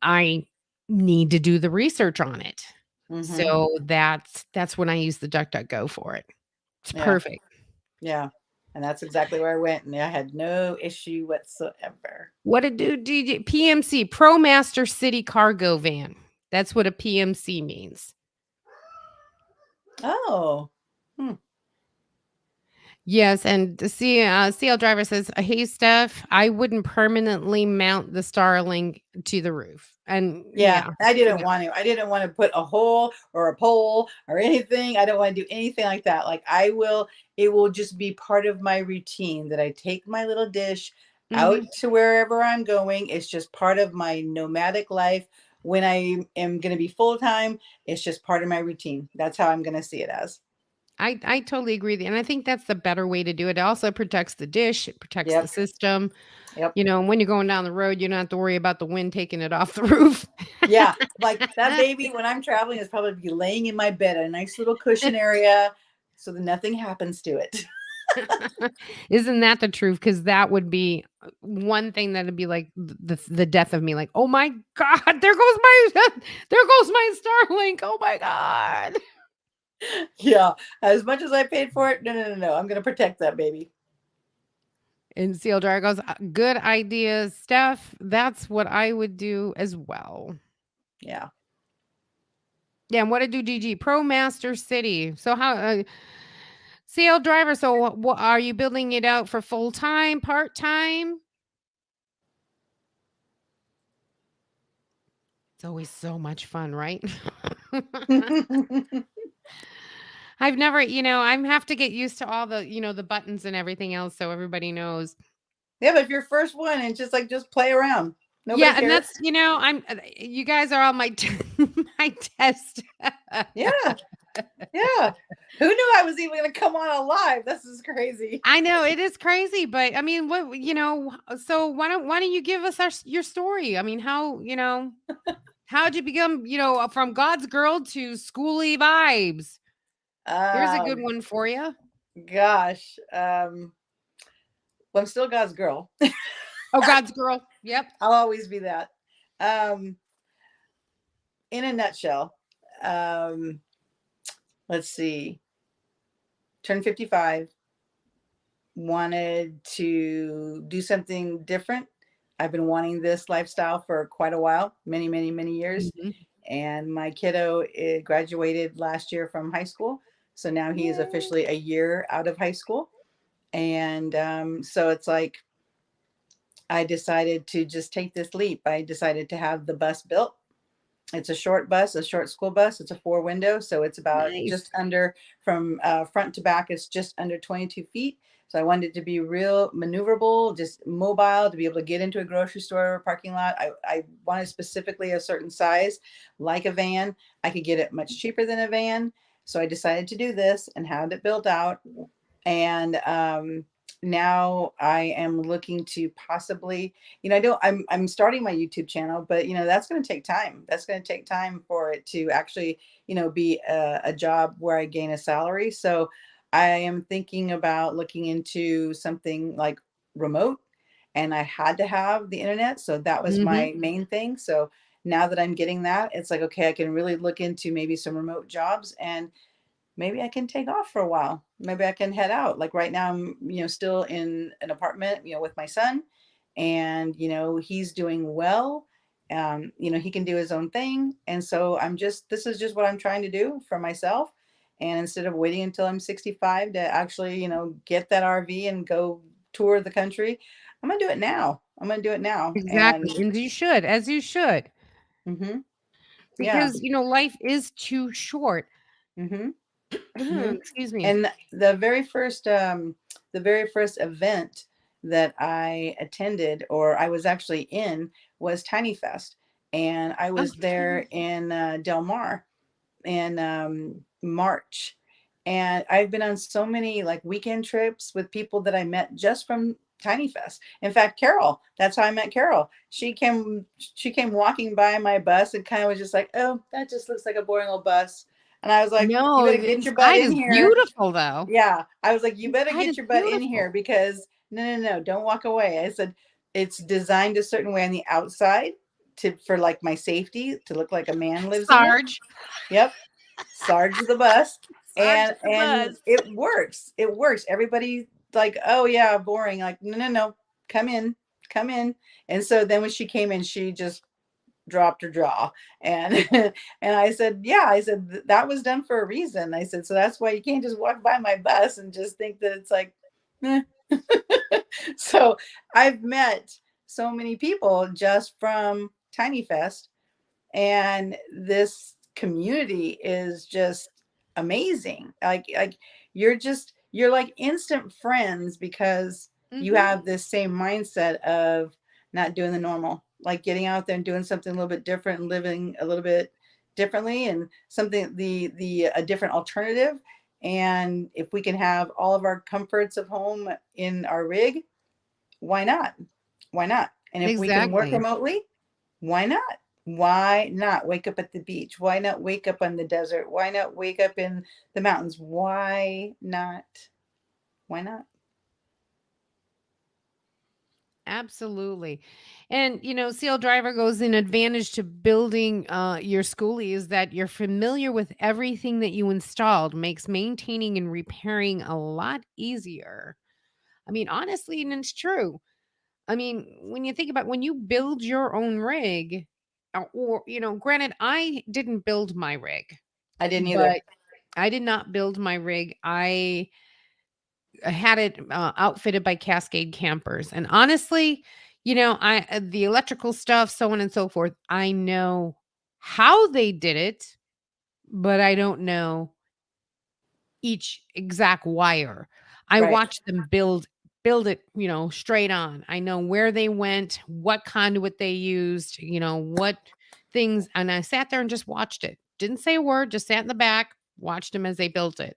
Speaker 1: I need to do the research on it.
Speaker 2: Hmm.
Speaker 1: So that's when I use the DuckDuckGo for it. It's
Speaker 2: Yeah,
Speaker 1: perfect.
Speaker 2: yeah. And that's exactly where I went, and I had no issue whatsoever.
Speaker 1: What to do DJ PMC, Pro Master City Cargo Van. That's what a PMC means.
Speaker 2: Oh. Hmm.
Speaker 1: Yes, and the CL driver says, "Hey, Steph, I wouldn't permanently mount the Starlink to the roof." And
Speaker 2: Yeah,
Speaker 1: yeah,
Speaker 2: I didn't
Speaker 1: yeah.
Speaker 2: want to. I didn't want to put a hole or a pole or anything. I don't want to do anything like that. Like I will, it will just be part of my routine that I take my little dish out
Speaker 1: Mhm.
Speaker 2: to wherever I'm going. It's just part of my nomadic life. When I am going to be full time, it's just part of my routine. That's how I'm going to see it as.
Speaker 1: I totally agree with you, and I think that's the better way to do it. It also protects the dish, it protects the
Speaker 2: Yep.
Speaker 1: system.
Speaker 2: Yep.
Speaker 1: You know, when you're going down the road, you don't have to worry about the wind taking it off the roof.
Speaker 2: Yeah. Like that baby, when I'm traveling, is probably be laying in my bed, a nice little cushion area so that nothing happens to it.
Speaker 1: Isn't that the truth? Because that would be one thing that'd be like the death of me. Like, oh my god, there goes my there goes my Starlink. Oh my god.
Speaker 2: Yeah, as much as I paid for it, no, no, no, no. I'm gonna protect that baby.
Speaker 1: And Seal Dryer goes, good idea, Steph. That's what I would do as well.
Speaker 2: Yeah.
Speaker 1: Yeah, and what to do, GG? Pro Master City. So how CL driver, so what are you building it out for full time, part time? It's always so much fun, right? I've never, I have to get used to all the, the buttons and everything else so everybody knows.
Speaker 2: Yeah, but if you're first one and just play around, nobody
Speaker 1: Yeah, and
Speaker 2: cares.
Speaker 1: that's, you guys are on my my test.
Speaker 2: Yeah, yeah. Who knew I was even gonna come on alive? This is crazy.
Speaker 1: I know it is crazy, but I mean, so why don't you give us your story? I mean, how'd you become, from God's girl to Skoolie Vibes? Here's a good
Speaker 2: Um,
Speaker 1: one for you.
Speaker 2: gosh. Well, I'm still God's girl.
Speaker 1: Oh, God's girl. Yep.
Speaker 2: I'll always be that. Um, in a nutshell, um, let's see. Turned 55. Wanted to do something different. I've been wanting this lifestyle for quite a while, many, many, many years.
Speaker 1: Mhm.
Speaker 2: And my kiddo graduated last year from high school. So now he is
Speaker 1: Yay.
Speaker 2: officially a year out of high school. And so it's like I decided to just take this leap. I decided to have the bus built. It's a short bus, a short school bus. It's a four window. So it's about
Speaker 1: Nice.
Speaker 2: just under from front to back, it's just under 22 feet. So I wanted it to be real maneuverable, just mobile, to be able to get into a grocery store or parking lot. I wanted specifically a certain size, like a van. I could get it much cheaper than a van. So I decided to do this and had it built out. And now I am looking to possibly, I don't, I'm starting my YouTube channel, but that's going to take time. That's going to take time for it to actually, be a job where I gain a salary. So I am thinking about looking into something like remote, and I had to have the internet. So that was
Speaker 1: Mhm.
Speaker 2: my main thing. So now that I'm getting that, it's like, okay, I can really look into maybe some remote jobs, and maybe I can take off for a while. Maybe I can head out. Like right now, I'm, still in an apartment, with my son, and, he's doing well. He can do his own thing. And so this is just what I'm trying to do for myself. And instead of waiting until I'm 65 to actually, get that RV and go tour the country, I'm going to do it now. I'm going to do it now. And,
Speaker 1: Exactly. And you should, as you should,
Speaker 2: hmm yeah.
Speaker 1: because life is too short.
Speaker 2: hmm hmm
Speaker 1: Excuse me.
Speaker 2: And the very first event that I attended, or I was actually in, was Tiny Fest, and I
Speaker 1: Oh,
Speaker 2: was there in Del Mar in March. And I've been on so many like weekend trips with people that I met just from Tiny Fest. In fact, Carol, that's how I met Carol. She came walking by my bus and kind of was just like, "Oh, that just looks like a boring old bus." And I was like, "You
Speaker 1: no,
Speaker 2: better
Speaker 1: the
Speaker 2: get your butt
Speaker 1: inside
Speaker 2: in
Speaker 1: is
Speaker 2: here."
Speaker 1: beautiful, though.
Speaker 2: Yeah. I was like, "You better
Speaker 1: Inside
Speaker 2: get
Speaker 1: is
Speaker 2: your butt in here,
Speaker 1: beautiful.
Speaker 2: because no, no, no, don't walk away." I said, "It's designed a certain way on the outside for like my safety, to look like a man lives in it."
Speaker 1: Sarge.
Speaker 2: Yep. Sarge the bus.
Speaker 1: Sarge
Speaker 2: and
Speaker 1: the
Speaker 2: and
Speaker 1: bus.
Speaker 2: it works. It works. Everybody like, oh yeah, boring. Like, no, no, no, come in, come in. And so then when she came in, she just dropped her jaw. And and I said, yeah, I said that was done for a reason. I said, so that's why you can't just walk by my bus and just think that it's like, eh. So I've met so many people just from Tiny Fest, and this community is just amazing. Like you're like instant friends because you
Speaker 1: Mhm.
Speaker 2: have this same mindset of not doing the normal, like getting out there and doing something a little bit different and living a little bit differently, and something the a different alternative. And if we can have all of our comforts of home in our rig, why not? Why not? And if we can work
Speaker 1: Exactly.
Speaker 2: remotely, why not? Why not wake up at the beach? Why not wake up on the desert? Why not wake up in the mountains? Why not? Why not?
Speaker 1: Absolutely. And, seal driver goes in advantage to building your schoolie is that you're familiar with everything that you installed, makes maintaining and repairing a lot easier. I mean, honestly, and it's true. I mean, when you think about when you build your own rig, granted, I didn't build my rig,
Speaker 2: I didn't either.
Speaker 1: but I did not build my rig. I had it outfitted by Cascade Campers. And honestly, the electrical stuff, so on and so forth, I know how they did it, but I don't know each exact wire. I
Speaker 2: Right.
Speaker 1: watched them build it, straight on. I know where they went, what conduit they used, what things, and I sat there and just watched it. Didn't say a word, just sat in the back, watched them as they built it.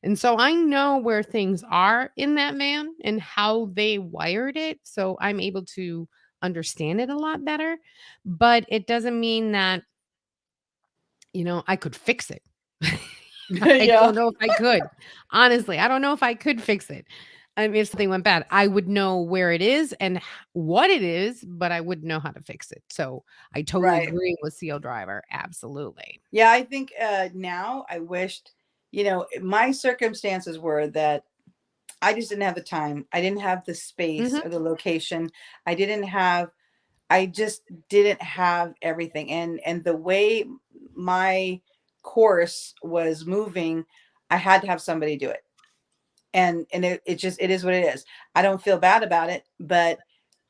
Speaker 1: And so I know where things are in that van and how they wired it, so I'm able to understand it a lot better, but it doesn't mean that, I could fix it. I
Speaker 2: Yeah.
Speaker 1: don't know if I could. Honestly, I don't know if I could fix it. I mean, if something went bad, I would know where it is and what it is, but I wouldn't know how to fix it. So I totally
Speaker 2: Right.
Speaker 1: agree with Seal Driver. Absolutely.
Speaker 2: Yeah, I think now I wished, my circumstances were that I just didn't have the time. I didn't have the space
Speaker 1: Mhm.
Speaker 2: or the location. I didn't have I just didn't have everything. And the way my course was moving, I had to have somebody do it. And it just it is what it is. I don't feel bad about it, but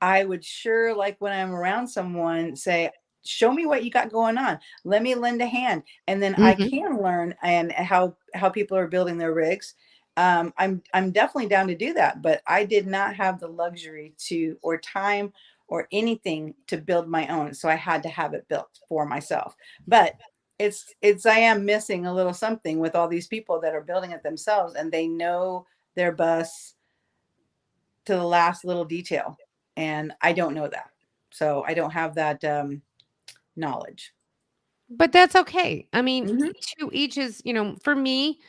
Speaker 2: I would sure, like, when I'm around someone, say, show me what you got going on, let me lend a hand, and then I
Speaker 1: Mhm.
Speaker 2: can learn and how people are building their rigs. I'm definitely down to do that, but I did not have the luxury to, or time, or anything to build my own, so I had to have it built for myself. But it's I am missing a little something with all these people that are building it themselves, and they know their bus to the last little detail, and I don't know that. So I don't have that knowledge.
Speaker 1: But that's okay. I mean,
Speaker 2: Mhm.
Speaker 1: to each his, for me,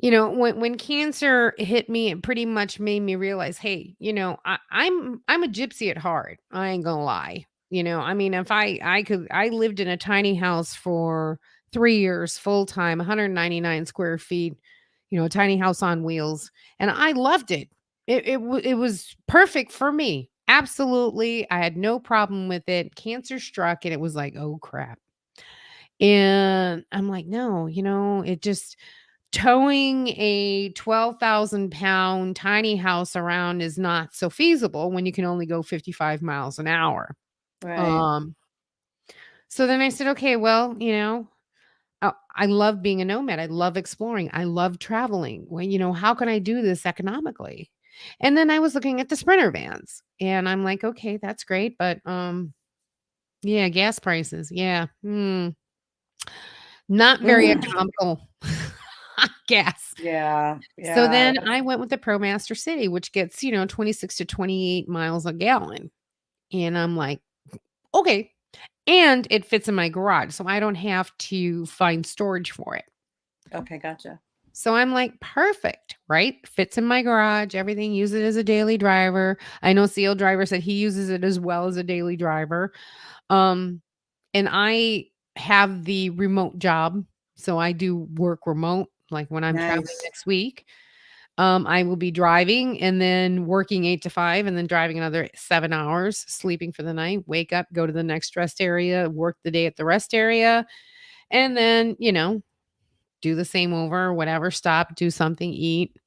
Speaker 1: when cancer hit me, it pretty much made me realize, hey, I'm a gypsy at heart. I ain't gonna lie. I mean, if I lived in a tiny house for 3 years full time, 199 square feet, tiny house on wheels, and I loved it. It was perfect for me. Absolutely, I had no problem with it. Cancer struck, and it was like, oh crap. And I'm like, no, it just towing a 12,000-pound tiny house around is not so feasible when you can only go 55 miles an hour.
Speaker 2: Right.
Speaker 1: Um, so then I said, okay, well, I love being a nomad. I love exploring. I love traveling. Well, how can I do this economically? And then I was looking at the Sprinter vans and I'm like, okay, that's great. But yeah, gas prices. Yeah. Not very economical gas.
Speaker 2: Yeah,
Speaker 1: So
Speaker 2: yeah.
Speaker 1: then I went with the ProMaster City, which gets, 26 to 28 miles a gallon. And I'm like, okay. And it fits in my garage. So I don't have to find storage for it.
Speaker 2: Okay, gotcha.
Speaker 1: So I'm like, perfect, right? Fits in my garage, everything, use it as a daily driver. I know Seal Driver said he uses it as well as a daily driver. Um, and I have the remote job. So I do work remote, like when I'm traveling
Speaker 2: Nice.
Speaker 1: next week. I will be driving and then working 8 to 5 and then driving another 7 hours, sleeping for the night, wake up, go to the next rest area, work the day at the rest area, and then, do the same over, whatever, stop, do something, eat,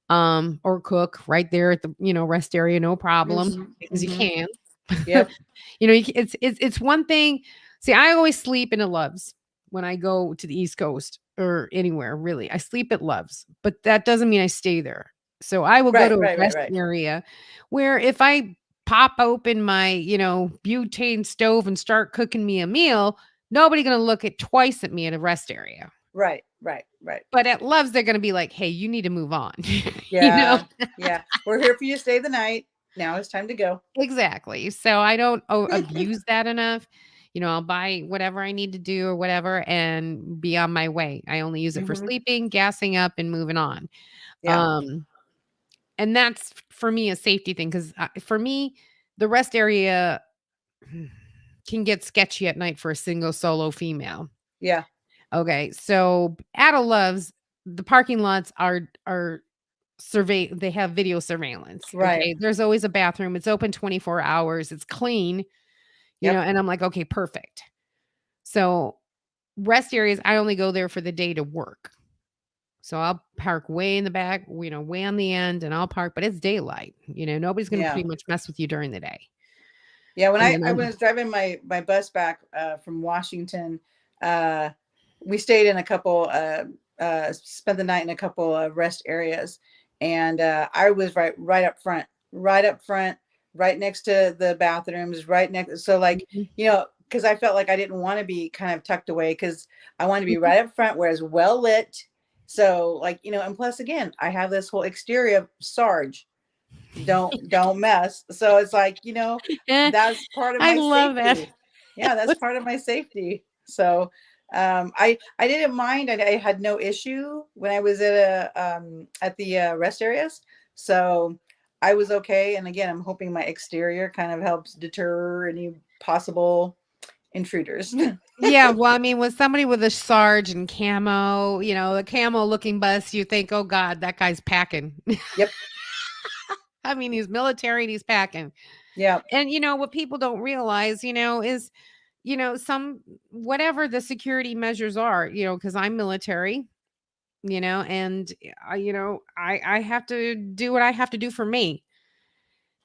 Speaker 1: or cook right there at the, rest area, no problem,
Speaker 2: Mhm.
Speaker 1: because you
Speaker 2: Mhm.
Speaker 1: can.
Speaker 2: Yep.
Speaker 1: It's one thing. See, I always sleep in a Love's when I go to the East Coast or anywhere, really. I sleep at Love's, but that doesn't mean I stay there. So I will go
Speaker 2: Right,
Speaker 1: to a
Speaker 2: right, right,
Speaker 1: rest
Speaker 2: right.
Speaker 1: area where if I pop open my, butane stove and start cooking me a meal, nobody gonna look at twice at me at a rest area.
Speaker 2: Right, right, right.
Speaker 1: But at Love's, they're gonna be like, "Hey, you need to move on." You know?
Speaker 2: Yeah. Yeah. We're here for you to stay the night. Now it's time to go.
Speaker 1: Exactly. So I don't abuse that enough. I'll buy whatever I need to do or whatever and be on my way. I only use it for
Speaker 2: Mhm.
Speaker 1: sleeping, gassing up, and moving on.
Speaker 2: Yeah.
Speaker 1: Um, and that's for me a safety thing because for me, the rest area can get sketchy at night for a single solo female.
Speaker 2: Yeah.
Speaker 1: Okay, so at a Love's, the parking lots are they have video surveillance.
Speaker 2: Right.
Speaker 1: Okay, there's always a bathroom. It's open 24 hours. It's clean.
Speaker 2: Yep.
Speaker 1: And I'm like, "Okay, perfect." So, rest areas, I only go there for the day to work. So, I'll park way in the back, way on the end, and I'll park, but it's daylight, nobody's gonna
Speaker 2: Yeah.
Speaker 1: pretty much mess with you during the day.
Speaker 2: Yeah, when
Speaker 1: And
Speaker 2: I
Speaker 1: then
Speaker 2: was driving my bus back from Washington, uh, we stayed in a couple, spent the night in a couple of rest areas, and I was right up front, right up front, right next to the bathrooms, right next. So like
Speaker 1: Mhm,
Speaker 2: because I felt like I didn't want to be kind of tucked away because I wanted to be
Speaker 1: mhm.
Speaker 2: right up front where it's well lit. So like and plus again, I have this whole exterior of Sarge, don't mess. So it's like,
Speaker 1: Eh,
Speaker 2: that's part of
Speaker 1: I
Speaker 2: my
Speaker 1: love that.
Speaker 2: safety. Yeah, that's part of my safety. So I didn't mind. I had no issue when I was at the rest areas. So I was okay. And again, I'm hoping my exterior kind of helps deter any possible intruders.
Speaker 1: Yeah, well, I mean, with somebody with a sarge and camo, a camo looking bus, you think, "Oh god, that guy's packing."
Speaker 2: Yep.
Speaker 1: I mean, he's military and he's packing.
Speaker 2: Yep.
Speaker 1: And what people don't realize, is, some whatever the security measures are, because I'm military, and I have to do what I have to do for me.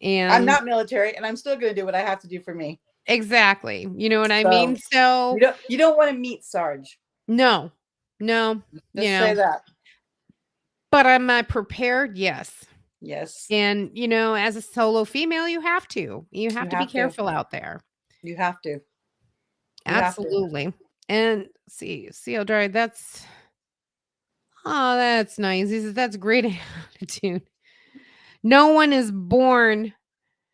Speaker 2: I'm
Speaker 1: And
Speaker 2: not military and I'm still gonna do what I have to do for me.
Speaker 1: exactly, you know what I mean?
Speaker 2: So
Speaker 1: So
Speaker 2: you don't want to meet Sarge.
Speaker 1: no, no,
Speaker 2: Just say that.
Speaker 1: but am I prepared? Yes.
Speaker 2: Yes.
Speaker 1: And as a solo female, you have
Speaker 2: You
Speaker 1: to be
Speaker 2: have to.
Speaker 1: careful out there.
Speaker 2: You have to. You have to.
Speaker 1: Absolutely. And see how dry that's nice. He says, "That's great attitude. No one is born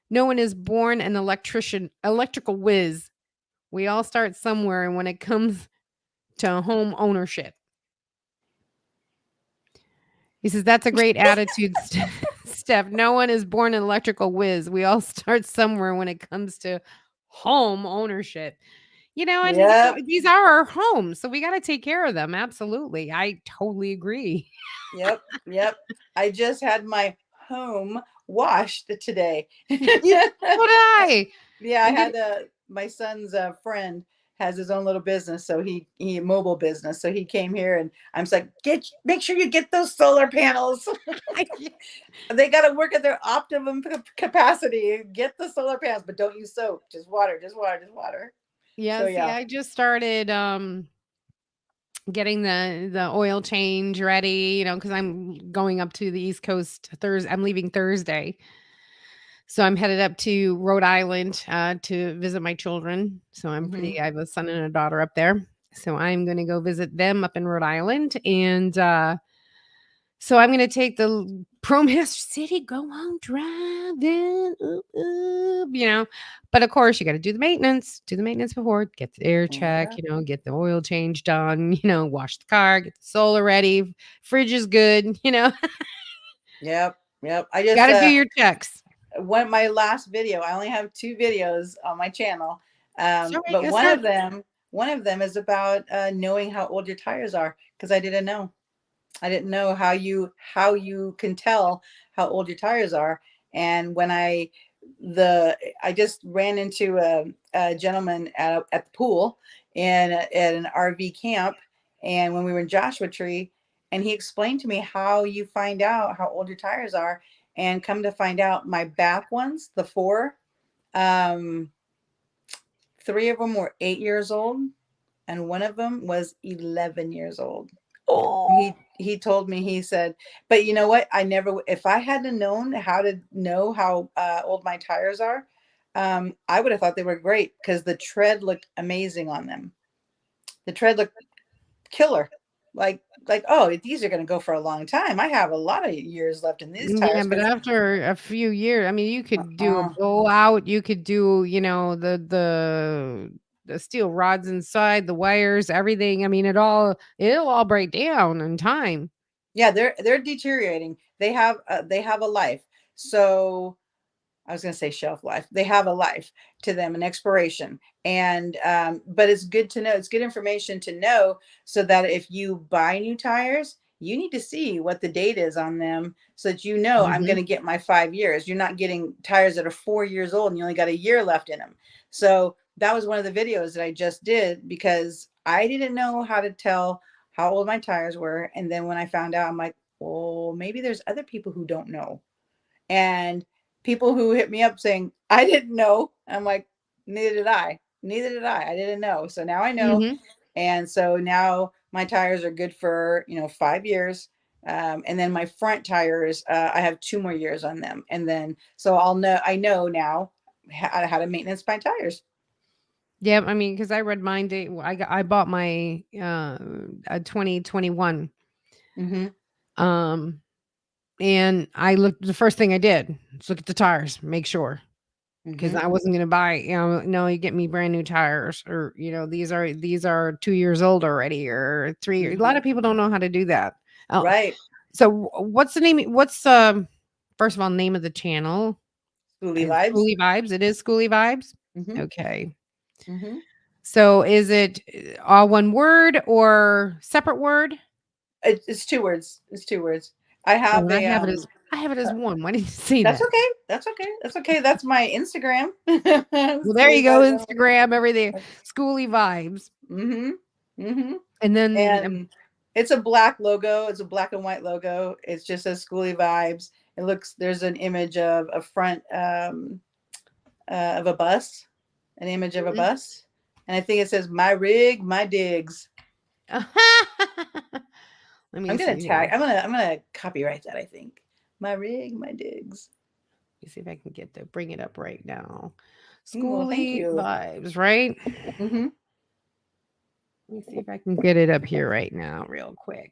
Speaker 1: no one is born an electrical whiz. We all start somewhere, and when it comes to home ownership." He says, "That's a great attitude, Steph. No one is born an electrical whiz. We all start somewhere when it comes to home ownership." And
Speaker 2: Yep.
Speaker 1: these are our homes, so we gotta take care of them. Absolutely. I totally agree.
Speaker 2: Yep. Yep. I just had my home washed today.
Speaker 1: Yeah, so did I.
Speaker 2: Yeah, I
Speaker 1: And
Speaker 2: had
Speaker 1: did
Speaker 2: my son's friend has his own little business, so he mobile business. So he came here, and I'm just like, make sure you get those solar panels.
Speaker 1: I
Speaker 2: They got to work at their optimum capacity. Get the solar panels, but don't use soap. Just water. Just water. Just water.
Speaker 1: Yeah,
Speaker 2: So
Speaker 1: see,
Speaker 2: yeah.
Speaker 1: I just started, getting the oil change ready, because 'cause I'm going up to the East Coast Thursday. I'm leaving Thursday. So I'm headed up to Rhode Island, to visit my children. So
Speaker 2: Hmm.
Speaker 1: I have a son and a daughter up there. So I'm gonna go visit them up in Rhode Island, and, so I'm gonna take the ProMaster City, go on driving, oop, oop, but of course, you gotta do the maintenance before, get the air check,
Speaker 2: Yeah.
Speaker 1: get the oil change done, wash the car, get the solar ready, fridge is good,
Speaker 2: Yep. Yep. I just
Speaker 1: gotta do your checks.
Speaker 2: one my last video. I only have two videos on my channel,
Speaker 1: Sorry,
Speaker 2: but
Speaker 1: yes, sir.
Speaker 2: one of them is about knowing how old your tires are because I didn't know. I didn't know how you can tell how old your tires are. And when I just ran into a gentleman at the pool at an RV camp, and when we were in Joshua Tree, and he explained to me how you find out how old your tires are. And come to find out, my back ones, the four, um, three of them were 8 years old, and one of them was 11 years old.
Speaker 1: Oh.
Speaker 2: He told me, he said, but you know what, I never, if I hadn't known how to know how old my tires are, I would have thought they were great, because the tread looked amazing on them. The tread looked killer, like, oh, these are going to go for a long time. I have a lot of years left in these
Speaker 1: Yeah,
Speaker 2: tires,
Speaker 1: but
Speaker 2: because
Speaker 1: after a few years, I mean, you could do a
Speaker 2: uh,
Speaker 1: blowout, you could do, the steel rods inside, the wires, everything. I mean, it'll all break down in time.
Speaker 2: yeah, they're deteriorating. They have a life. So I was going to say shelf life. They have a life to them, an expiration. And, but it's good to know. It's good information to know, so that if you buy new tires, you need to see what the date is on them, so that you know, I'm going
Speaker 1: Mhm.
Speaker 2: to get my 5 years. You're not getting tires that are 4 years old and you only got a year left in them. So that was one of the videos that I just did, because I didn't know how to tell how old my tires were. And then when I found out, I'm like, oh, maybe there's other people who don't know, and people who hit me up saying, I didn't know. I'm like, neither did I. Neither did I. I didn't know. So now I know.
Speaker 1: Mhm.
Speaker 2: And so now my tires are good for, 5 years. And then my front tires, I have 2 more years on them. And then, so I know now how to maintenance my tires.
Speaker 1: Yeah, I mean, because I read mine date. I bought my 2021.
Speaker 2: Mm-hmm.
Speaker 1: Um, and I looked. The first thing I did was look at the tires, make sure, because
Speaker 2: Mm-hmm.
Speaker 1: I wasn't gonna buy. No, you get me brand new tires, or these are 2 years old already, or 3 years. A
Speaker 2: Mm-hmm.
Speaker 1: lot of people don't know how to do that. Oh,
Speaker 2: Right.
Speaker 1: so what's the name? What's first of all, name of the channel?
Speaker 2: Skoolie
Speaker 1: It's
Speaker 2: Vibes.
Speaker 1: Skoolie Vibes. It is Skoolie Vibes.
Speaker 2: Mm-hmm.
Speaker 1: Okay.
Speaker 2: Mm-hmm.
Speaker 1: So is it all one word or separate word?
Speaker 2: It's 2 words. It's 2 words. I
Speaker 1: Oh,
Speaker 2: have
Speaker 1: and
Speaker 2: a
Speaker 1: I have it as one. Why did you say
Speaker 2: That's
Speaker 1: that?
Speaker 2: okay. That's okay. That's okay. That's my Instagram.
Speaker 1: Well, there you
Speaker 2: Skoolie
Speaker 1: go,
Speaker 2: Vibes.
Speaker 1: Instagram, everything. Schooly vibes.
Speaker 2: Mm-hmm. Mm-hmm.
Speaker 1: And then,
Speaker 2: And it's a black logo. It's a black and white logo. It just says Skoolie Vibes. It looks, there's an image of a front of a bus, an image of a
Speaker 1: mhm.
Speaker 2: bus. And I think it says my rig, my digs.
Speaker 1: Let me see here.
Speaker 2: I'm gonna copyright that, I think. My rig, my digs.
Speaker 1: Let me see if I can get to bring it up right now.
Speaker 2: Well, thank
Speaker 1: Schooly
Speaker 2: you.
Speaker 1: vibes, right?
Speaker 2: Mm-hmm.
Speaker 1: Let me see if I can get it up here right now, real quick.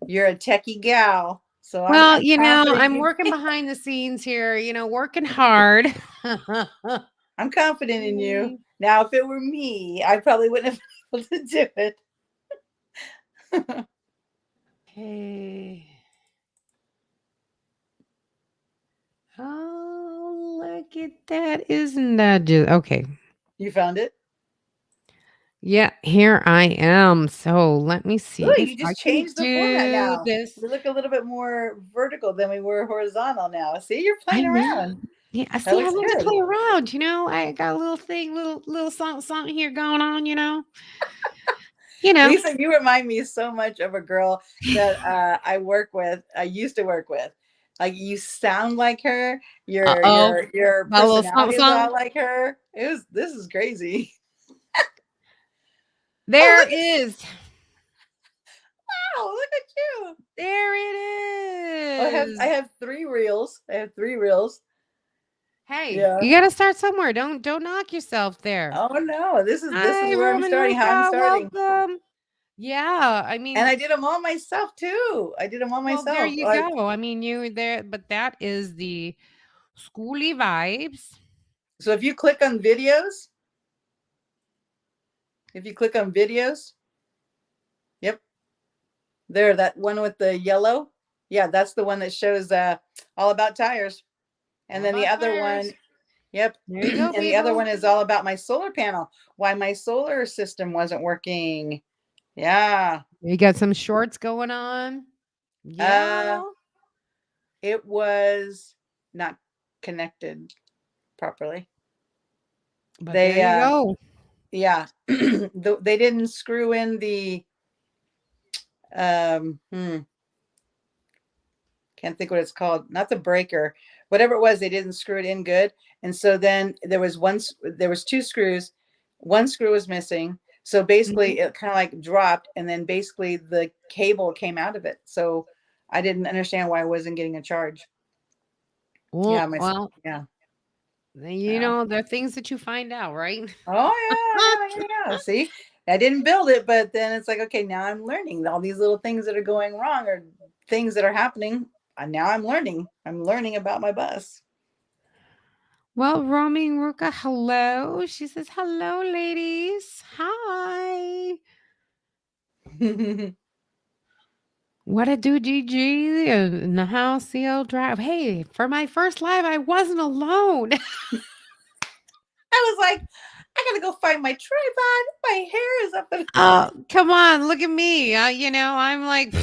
Speaker 2: You're a techie gal, so
Speaker 1: Well,
Speaker 2: I'm confident
Speaker 1: I'm
Speaker 2: you
Speaker 1: working behind the scenes here, working hard.
Speaker 2: I'm confident in you.
Speaker 1: Mm,
Speaker 2: Now, if it were me, I probably wouldn't have been able to do it.
Speaker 1: okay. Oh, look at that. Isn't that just okay?
Speaker 2: You found it?
Speaker 1: Yeah, here I am. So let me see
Speaker 2: Ooh,
Speaker 1: if
Speaker 2: you
Speaker 1: I
Speaker 2: just
Speaker 1: can
Speaker 2: changed the format
Speaker 1: do
Speaker 2: now.
Speaker 1: this.
Speaker 2: We look a little bit more vertical than we were horizontal now. See, you're
Speaker 1: I
Speaker 2: playing
Speaker 1: know.
Speaker 2: around.
Speaker 1: Yeah, I
Speaker 2: That
Speaker 1: see. I
Speaker 2: looks
Speaker 1: love to
Speaker 2: good.
Speaker 1: play around. I got a little thing, little something, something here going on. You know.
Speaker 2: Lisa, you remind me so much of a girl that I used to work with. Like, you sound like her.
Speaker 1: Uh
Speaker 2: Your
Speaker 1: oh,
Speaker 2: your your
Speaker 1: got a little
Speaker 2: personality
Speaker 1: something,
Speaker 2: is a lot
Speaker 1: something.
Speaker 2: like her. This is crazy. Oh,
Speaker 1: There
Speaker 2: look
Speaker 1: it
Speaker 2: at
Speaker 1: is.
Speaker 2: wow, look at you.
Speaker 1: There
Speaker 2: Oh,
Speaker 1: it
Speaker 2: I
Speaker 1: is.
Speaker 2: have 3 reels. I have 3 reels.
Speaker 1: Hey,
Speaker 2: Yeah.
Speaker 1: you got to start somewhere. Don't knock yourself there.
Speaker 2: Oh no, this is
Speaker 1: Hi,
Speaker 2: where I'm
Speaker 1: Roman
Speaker 2: starting. How I'm
Speaker 1: Rica.
Speaker 2: starting.
Speaker 1: Welcome. Yeah, I
Speaker 2: And
Speaker 1: mean,
Speaker 2: I did them all myself too. I did them all
Speaker 1: well, there
Speaker 2: myself.
Speaker 1: you
Speaker 2: Like,
Speaker 1: go. I mean, you there, but that is the schooly vibes.
Speaker 2: so if you click on videos, if you click on videos, yep, there, that one with the yellow. Yeah, that's the one that shows all about tires. And
Speaker 1: All
Speaker 2: then the
Speaker 1: about
Speaker 2: other one,
Speaker 1: tires.
Speaker 2: yep.
Speaker 1: There you go,
Speaker 2: And the other
Speaker 1: people.
Speaker 2: one is all about my solar panel. Why my solar system wasn't working. Yeah.
Speaker 1: You got some shorts going on?
Speaker 2: Uh,
Speaker 1: Yeah.
Speaker 2: it was not connected properly.
Speaker 1: But there
Speaker 2: They,
Speaker 1: you go.
Speaker 2: yeah, they didn't screw in the, um, hmm, can't think what it's called. Not the breaker, whatever it was. They didn't screw it in good, and so then there was two screws. One screw was missing, so
Speaker 1: Mhm.
Speaker 2: basically it kind of like dropped, and then basically the cable came out of it. So I didn't understand why I wasn't getting a charge. Yeah,
Speaker 1: Well,
Speaker 2: yeah. Yeah.
Speaker 1: there are things that you find out, right?
Speaker 2: Oh yeah. See, I didn't build it, but then it's like, okay, now I'm learning all these little things that are going wrong or things that are happening. And now I'm learning. I'm learning about my bus.
Speaker 1: Well, roaming Ruka, hello. She says, hello, ladies. Hi. What a do, GG in the house, the old drive. Hey, for my first live, I wasn't alone.
Speaker 2: I was like, I gotta go find my tripod. My hair is up.
Speaker 1: Oh, come on, look at me. I'm like,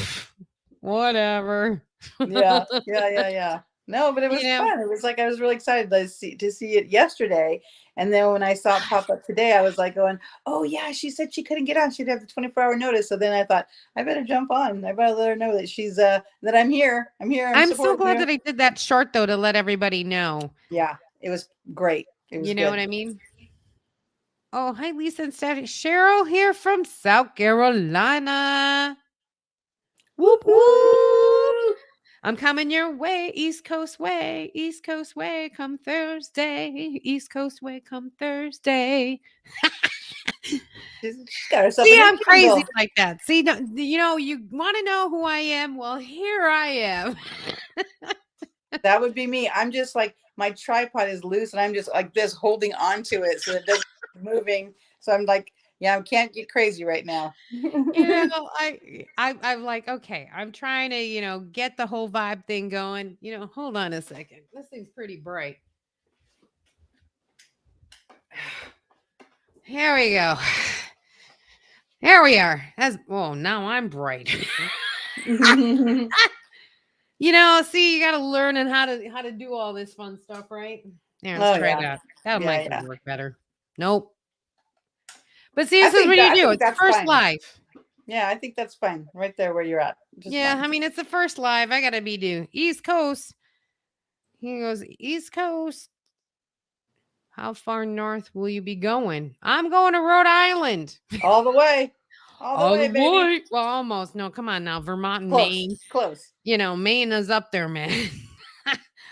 Speaker 1: whatever.
Speaker 2: Yeah, yeah. No, but it
Speaker 1: you
Speaker 2: was
Speaker 1: know,
Speaker 2: fun. It was like I was really excited to see it yesterday, and then when I saw it pop up today, I was like going, "Oh yeah, she said she couldn't get on. She'd have the 24-hour notice." So then I thought I better jump on. I better let her know that she's that I'm here. I'm here. I'm
Speaker 1: I'm so
Speaker 2: supporting
Speaker 1: glad
Speaker 2: you.
Speaker 1: that I did that short though to let everybody know.
Speaker 2: Yeah, it was great. It was
Speaker 1: You know
Speaker 2: good.
Speaker 1: what I mean? Oh, hi, Lisa and Stephanie. Cheryl here from South Carolina.
Speaker 2: Whoop
Speaker 1: Whoop whoop.
Speaker 2: whoop.
Speaker 1: I'm coming your way, East Coast way, East Coast way, come Thursday, East Coast way, come Thursday.
Speaker 2: She's got herself a
Speaker 1: See,
Speaker 2: new
Speaker 1: I'm crazy
Speaker 2: jingle.
Speaker 1: like that. See, you want to know who I am? Well, here I am.
Speaker 2: That would be me. I'm just like my tripod is loose and I'm just like this holding on to it so it doesn't keep moving. So I'm like, yeah, I can't get crazy right now.
Speaker 1: I'm like, okay, I'm trying to, get the whole vibe thing going. Hold on a second. This thing's pretty bright. Here we go. There we are. Now I'm bright. See, you gotta learn and how to do all this fun stuff, right? Yeah, let's
Speaker 2: Oh
Speaker 1: try
Speaker 2: yeah.
Speaker 1: that. That
Speaker 2: Yeah,
Speaker 1: might
Speaker 2: yeah.
Speaker 1: work better. Nope. But see, this is what you
Speaker 2: I
Speaker 1: do.
Speaker 2: think
Speaker 1: It's the
Speaker 2: that's
Speaker 1: first
Speaker 2: fine.
Speaker 1: live.
Speaker 2: Yeah, I think that's fine. Right there where you're at. Just
Speaker 1: Yeah,
Speaker 2: fine.
Speaker 1: I mean it's the first live. I gotta be due. East Coast. He goes, East Coast. How far north will you be going? I'm going to Rhode Island.
Speaker 2: All the way. All the
Speaker 1: All
Speaker 2: way,
Speaker 1: the
Speaker 2: baby.
Speaker 1: way. Well, almost. No, come on now. Vermont and
Speaker 2: Close.
Speaker 1: Maine.
Speaker 2: Close.
Speaker 1: Maine is up there, man.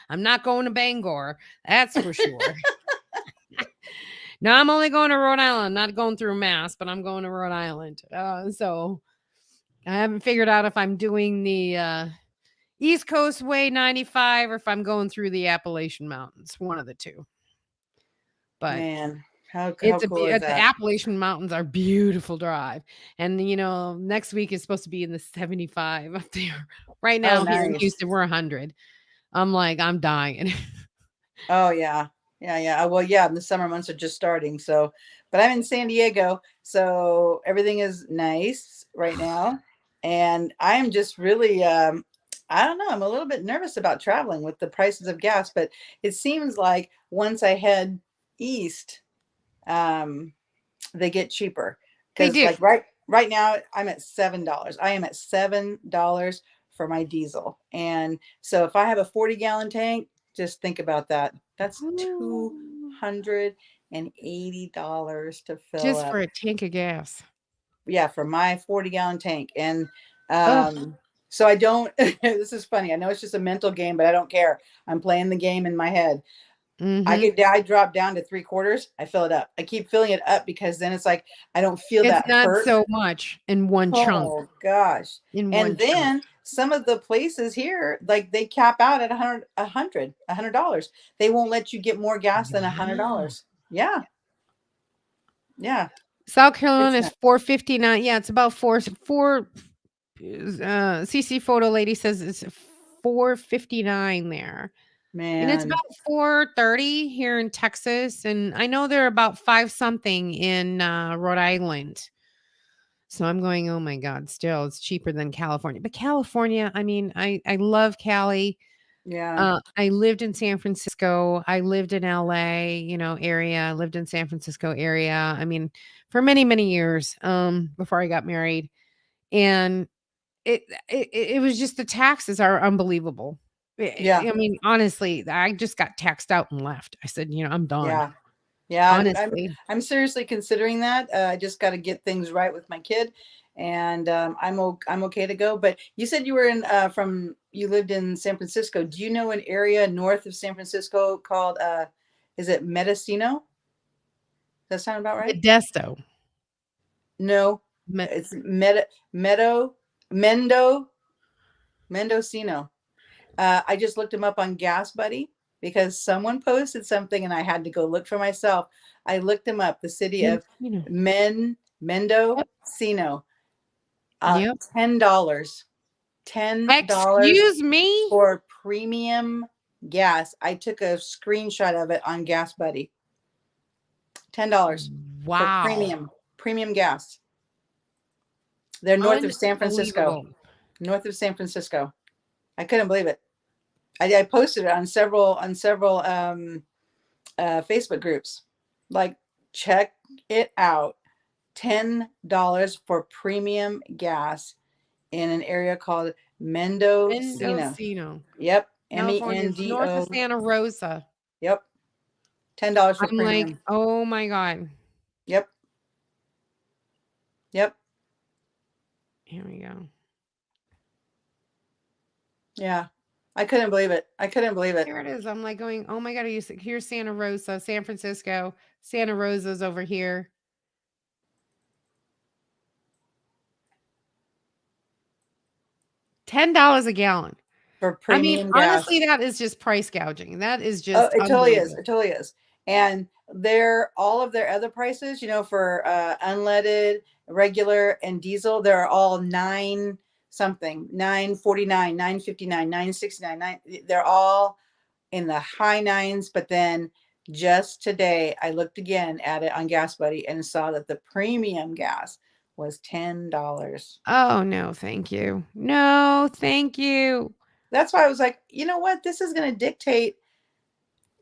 Speaker 1: I'm not going to Bangor. That's for sure. No, I'm only going to Rhode Island. Not going through Mass, but I'm going to Rhode Island. So I haven't figured out if I'm doing the East Coast Way 95 or if I'm going through the Appalachian Mountains. One of the two. But
Speaker 2: Man, how cool is
Speaker 1: the
Speaker 2: that?
Speaker 1: Appalachian Mountains are beautiful drive. And next week is supposed to be in the 75 up there. Right
Speaker 2: Oh,
Speaker 1: now here in
Speaker 2: nice.
Speaker 1: Houston, we're 100. I'm like, I'm dying.
Speaker 2: Oh yeah. Yeah, yeah. Well, yeah, the summer months are just starting. So, but I'm in San Diego, so everything is nice right now. And I'm just really I don't know, I'm a little bit nervous about traveling with the prices of gas, but it seems like once I head east, um they get cheaper
Speaker 1: They
Speaker 2: because
Speaker 1: do.
Speaker 2: like right now I'm at $7. I am at $7 for my diesel, and so if I have a 40-gallon tank, just think about that. That's
Speaker 1: Ooh.
Speaker 2: $280 to fill
Speaker 1: Just for
Speaker 2: up.
Speaker 1: a tank of gas.
Speaker 2: Yeah, for my 40-gallon tank. And
Speaker 1: Oh,
Speaker 2: so I don't this is funny. I know it's just a mental game, but I don't care. I'm playing the game in my head.
Speaker 1: mhm.
Speaker 2: I drop down to 3/4. I fill it up. I keep filling it up because then it's like I don't feel
Speaker 1: It's
Speaker 2: that
Speaker 1: not
Speaker 2: hurt.
Speaker 1: so much in one chunk,
Speaker 2: Oh gosh.
Speaker 1: in
Speaker 2: And
Speaker 1: one chunk.
Speaker 2: then some of the places here, like they cap out at $100. They won't let you get more gas than
Speaker 1: Wow.
Speaker 2: $100. Yeah, yeah.
Speaker 1: South
Speaker 2: It's
Speaker 1: Carolina is
Speaker 2: not
Speaker 1: 459. Yeah, it's about 4 CC photo lady says it's 459 there. And it's
Speaker 2: man.
Speaker 1: about 430 here in Texas and I know they're about 5 something in Rhode Island. So I'm going, "Oh my god, still it's cheaper than California." But California, I mean, I love Cali.
Speaker 2: Yeah.
Speaker 1: I lived in San Francisco. I lived in LA, area. I lived in San Francisco area. I mean, for many, many years, before I got married. And it was just the taxes are unbelievable.
Speaker 2: Yeah.
Speaker 1: I mean, honestly, I just got taxed out and left. I said, I'm done.
Speaker 2: Yeah. Yeah,
Speaker 1: Honestly.
Speaker 2: I'm seriously considering that. I just got to get things right with my kid, and I'm okay to go. But you said you were in you lived in San Francisco. Do you know an area north of San Francisco called is it Mendocino? Does that sound about right?
Speaker 1: Modesto.
Speaker 2: No,
Speaker 1: Me
Speaker 2: it's Meadow Mendo Mendocino. I just looked him up on Gas Buddy because someone posted something and I had to go look for myself. I looked him up, the city of
Speaker 1: Mendocino. Yep,
Speaker 2: Mendocino.
Speaker 1: yep.
Speaker 2: $10. $10
Speaker 1: Excuse me?
Speaker 2: for premium gas. I took a screenshot of it on Gas Buddy. $10 for
Speaker 1: Wow.
Speaker 2: premium gas. They're north of San Francisco.
Speaker 1: Unbelievable.
Speaker 2: North of San Francisco. I couldn't believe it. I posted it on several Facebook groups. Like, check it out. $10 for premium gas in an area called Mendocino.
Speaker 1: Mendocino.
Speaker 2: Yep.
Speaker 1: California is north of
Speaker 2: Mendo.
Speaker 1: Santa Rosa.
Speaker 2: Yep. $10 for
Speaker 1: I'm like,
Speaker 2: premium.
Speaker 1: "Oh my god."
Speaker 2: Yep. Yep.
Speaker 1: Here we go.
Speaker 2: Yeah. I couldn't believe it. I couldn't believe it.
Speaker 1: Here it is. I'm like going, "Oh my god, here's Santa Rosa, San Francisco. Santa Rosa's over here." $10 a gallon.
Speaker 2: For
Speaker 1: I mean,
Speaker 2: premium
Speaker 1: honestly,
Speaker 2: gas.
Speaker 1: that is just price gouging. That is
Speaker 2: Oh,
Speaker 1: just
Speaker 2: it totally is.
Speaker 1: unbelievable.
Speaker 2: It totally is. And all of their other prices, for unleaded, regular, and diesel, they're all nine something, 949, 959, 969, nine. They're all in the high nines. But then just today, I looked again at it on Gas Buddy and saw that the premium gas was $10.
Speaker 1: Oh, no, thank you. No, thank you.
Speaker 2: That's why I was like, you know what? This is going to dictate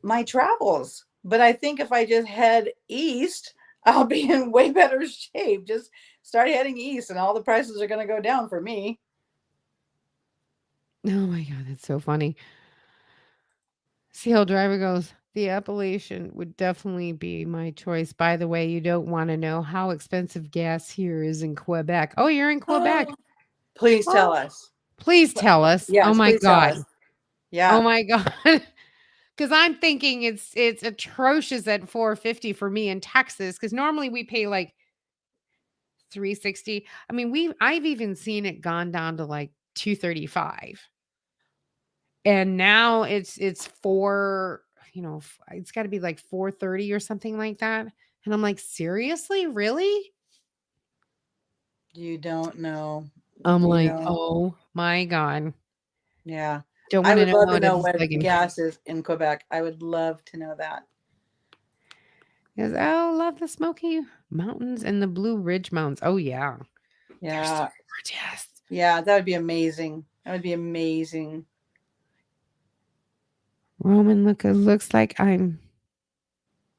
Speaker 2: my travels. But I think if I just head east, I'll be in way better shape. Just start heading east and all the prices are going to go down for me.
Speaker 1: Oh my god, that's so funny. Seal driver goes, "The Appalachian would definitely be my choice. By the way, you don't wanna know how expensive gas here is in Quebec." Oh, you're in Quebec.
Speaker 2: Please tell
Speaker 1: Oh,
Speaker 2: us.
Speaker 1: please tell us. Oh
Speaker 2: Yes,
Speaker 1: my
Speaker 2: please tell
Speaker 1: god.
Speaker 2: us.
Speaker 1: Oh
Speaker 2: Yeah.
Speaker 1: my god. Because 'Cause I'm thinking it's atrocious at 450 for me in Texas. Because normally we pay, like, 360. I mean, I've even seen it gone down to, like, 235. And now it's 4, it's gotta be like 4:30 or something like that, and I'm like, "Seriously? Really?"
Speaker 2: You don't know.
Speaker 1: I'm
Speaker 2: You
Speaker 1: like,
Speaker 2: know.
Speaker 1: "Oh my god.
Speaker 2: Yeah.
Speaker 1: Don't
Speaker 2: I
Speaker 1: wanna
Speaker 2: would
Speaker 1: know
Speaker 2: love
Speaker 1: how
Speaker 2: to
Speaker 1: it
Speaker 2: know
Speaker 1: is
Speaker 2: what
Speaker 1: like in."
Speaker 2: gas is in Quebec. I would love to know that.
Speaker 1: He goes, "Oh, love the Smoky Mountains and the Blue Ridge Mountains." Oh, yeah. They're so
Speaker 2: Yeah.
Speaker 1: gorgeous.
Speaker 2: Yeah. That would be amazing. That would be amazing.
Speaker 1: Roman, looks like I'm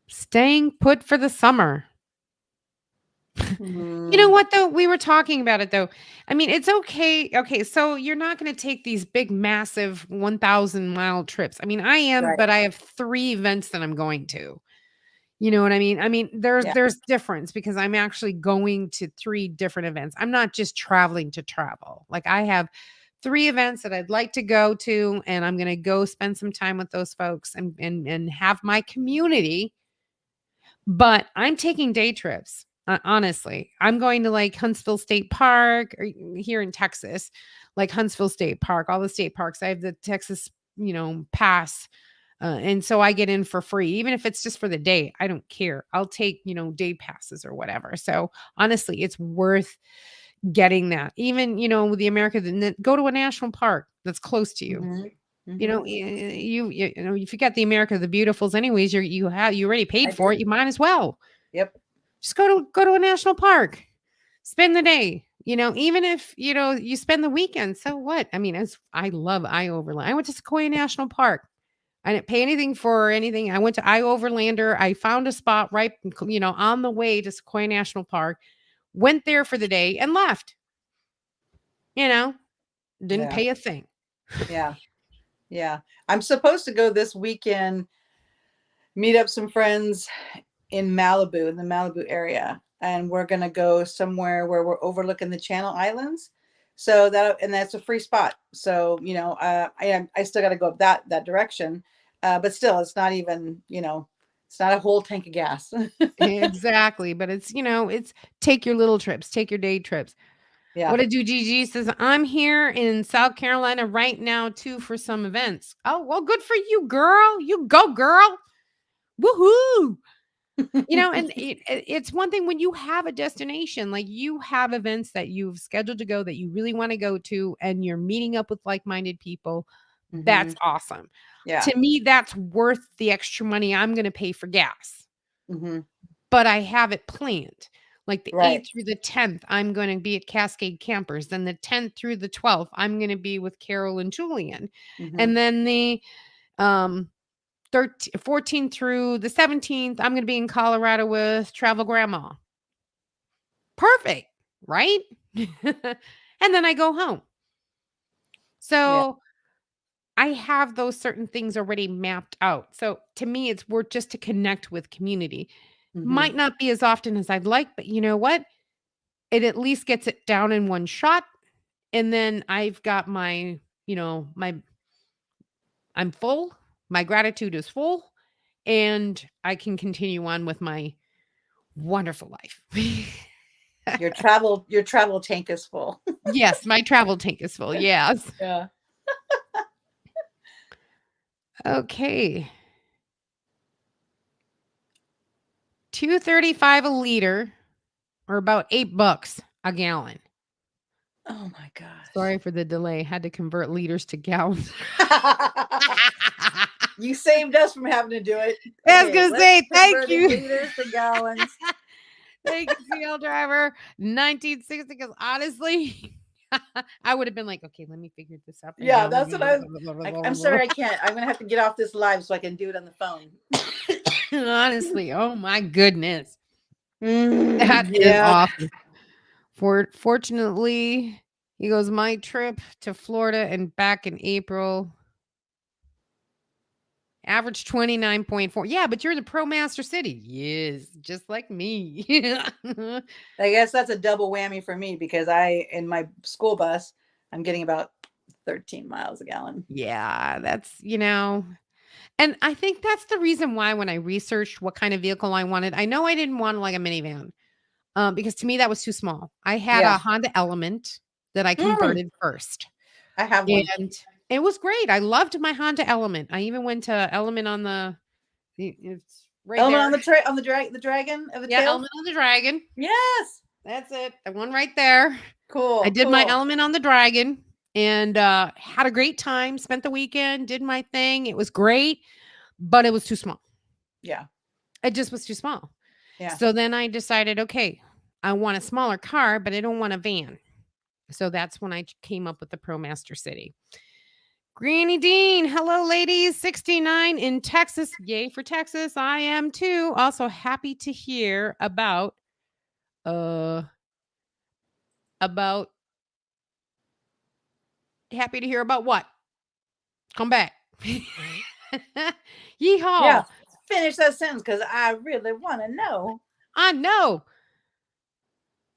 Speaker 1: staying put for the summer. You know
Speaker 2: Mm,
Speaker 1: what, though? We were talking about it, though. I mean, it's okay. Okay, so you're not gonna take these big, massive 1,000-mile trips. I mean, I am,
Speaker 2: right.
Speaker 1: but I have 3 events that I'm going to. You know what I mean? I mean, there's
Speaker 2: Yeah.
Speaker 1: there's difference because I'm actually going to 3 different events. I'm not just traveling to travel. Like, I have 3 events that I'd like to go to, and I'm gonna go spend some time with those folks and have my community, but I'm taking day trips. Honestly, I'm going to like Huntsville State Park or here in Texas, like Huntsville State Park, all the state parks. I have the Texas, pass. And so I get in for free, even if it's just for the day. I don't care. I'll take, day passes or whatever. So honestly, it's worth getting that. Even, with the America, go to a national park that's close to you.
Speaker 2: Hmm. Hmm.
Speaker 1: If you got the America the Beautifuls anyways, you already
Speaker 2: I
Speaker 1: paid for
Speaker 2: do.
Speaker 1: it. You might as well
Speaker 2: Yep.
Speaker 1: just go to a national park. Spend the day, even if, you spend the weekend, so what? I mean, as I love I Overland. I went to Sequoia National Park. I didn't pay anything for anything. I went to I Overlander. I found a spot right, on the way to Sequoia National Park, went there for the day and left, you know, didn't
Speaker 2: Yeah.
Speaker 1: pay a thing.
Speaker 2: Yeah. Yeah. I'm supposed to go this weekend, meet up some friends in Malibu, in the Malibu area, and we're gonna go somewhere where we're overlooking the Channel Islands. So and that's a free spot. So I still got to go up that direction, but still, it's not even it's not a whole tank of gas.
Speaker 1: Exactly. But it's take your little trips, take your day trips.
Speaker 2: Yeah.
Speaker 1: What did do? Gigi says, I'm here in South Carolina right now too for some events. Oh, well, good for you, girl. You go, girl. Woohoo. And it's one thing when you have a destination, like you have events that you've scheduled to go that you really want to go to, and you're meeting up with like minded people.
Speaker 2: Hmm.
Speaker 1: That's awesome.
Speaker 2: Yeah.
Speaker 1: To me, that's worth the extra money I'm going to pay for gas,
Speaker 2: Hmm.
Speaker 1: but I have it planned. Like the
Speaker 2: Right.
Speaker 1: 8th through the 10th, I'm going to be at Cascade Campers. Then the 10th through the 12th, I'm going to be with Carol and Julian.
Speaker 2: Hmm.
Speaker 1: And then the um 14 through the 17th, I'm going to be in Colorado with Travel Grandma. Perfect, right? And then I go home.
Speaker 2: Yeah.
Speaker 1: So I have those certain things already mapped out. So to me, it's worth just to connect with community.
Speaker 2: Hmm.
Speaker 1: Might not be as often as I'd like, but you know what? It at least gets it down in one shot. And then I've got I'm full. My gratitude is full. And I can continue on with my wonderful life.
Speaker 2: Your travel tank is full.
Speaker 1: Yes, my travel tank is full. Yes.
Speaker 2: Yeah.
Speaker 1: Okay. 2.35 a liter, or about $8 a gallon.
Speaker 2: Oh my gosh.
Speaker 1: Sorry for the delay. Had to convert liters to gallons.
Speaker 2: You saved us from having to do it.
Speaker 1: I was
Speaker 2: Okay,
Speaker 1: gonna
Speaker 2: let's
Speaker 1: say thank
Speaker 2: convert
Speaker 1: you.
Speaker 2: liters to gallons.
Speaker 1: Thank you, CL driver. 1960. Because honestly, I would have been like, okay, let me figure this out for
Speaker 2: Yeah,
Speaker 1: gallons.
Speaker 2: that's what I'm sorry, I can't. I'm gonna have to get off this live so I can do it on the phone.
Speaker 1: Honestly, oh my goodness, that is
Speaker 2: Yeah.
Speaker 1: awesome. Fortunately, he goes, my trip to Florida and back in April, average 29.4. Yeah, but you're in the Pro Master City. Yes, just like me.
Speaker 2: I guess that's a double whammy for me because in my school bus, I'm getting about 13 miles a gallon.
Speaker 1: Yeah, and I think that's the reason why when I researched what kind of vehicle I wanted, I know I didn't want like a minivan, because to me that was too small. I had
Speaker 2: Yeah.
Speaker 1: a Honda Element that I
Speaker 2: Mm,
Speaker 1: converted first,
Speaker 2: I have one.
Speaker 1: and it was great. I loved my Honda Element. I even went to Element it's right
Speaker 2: Element
Speaker 1: there.
Speaker 2: on the dragon of the
Speaker 1: Yeah,
Speaker 2: tail.
Speaker 1: Element on the Dragon.
Speaker 2: Yes.
Speaker 1: That's it. The one right there. I
Speaker 2: Cool.
Speaker 1: did my
Speaker 2: Cool.
Speaker 1: Element on the Dragon and had a great time. Spent the weekend, did my thing. It was great, but it was too small.
Speaker 2: Yeah.
Speaker 1: It just was too small.
Speaker 2: Yeah.
Speaker 1: So then I decided, okay, I want a smaller car, but I don't want a van. So that's when I came up with the ProMaster City. Granny Dean, hello, ladies. 69 in Texas. Yay for Texas. I am too. Also happy to hear uh about happy to hear about what? Come back.
Speaker 2: Yeah.
Speaker 1: Yeehaw.
Speaker 2: Finish that sentence because I really want to know.
Speaker 1: I know.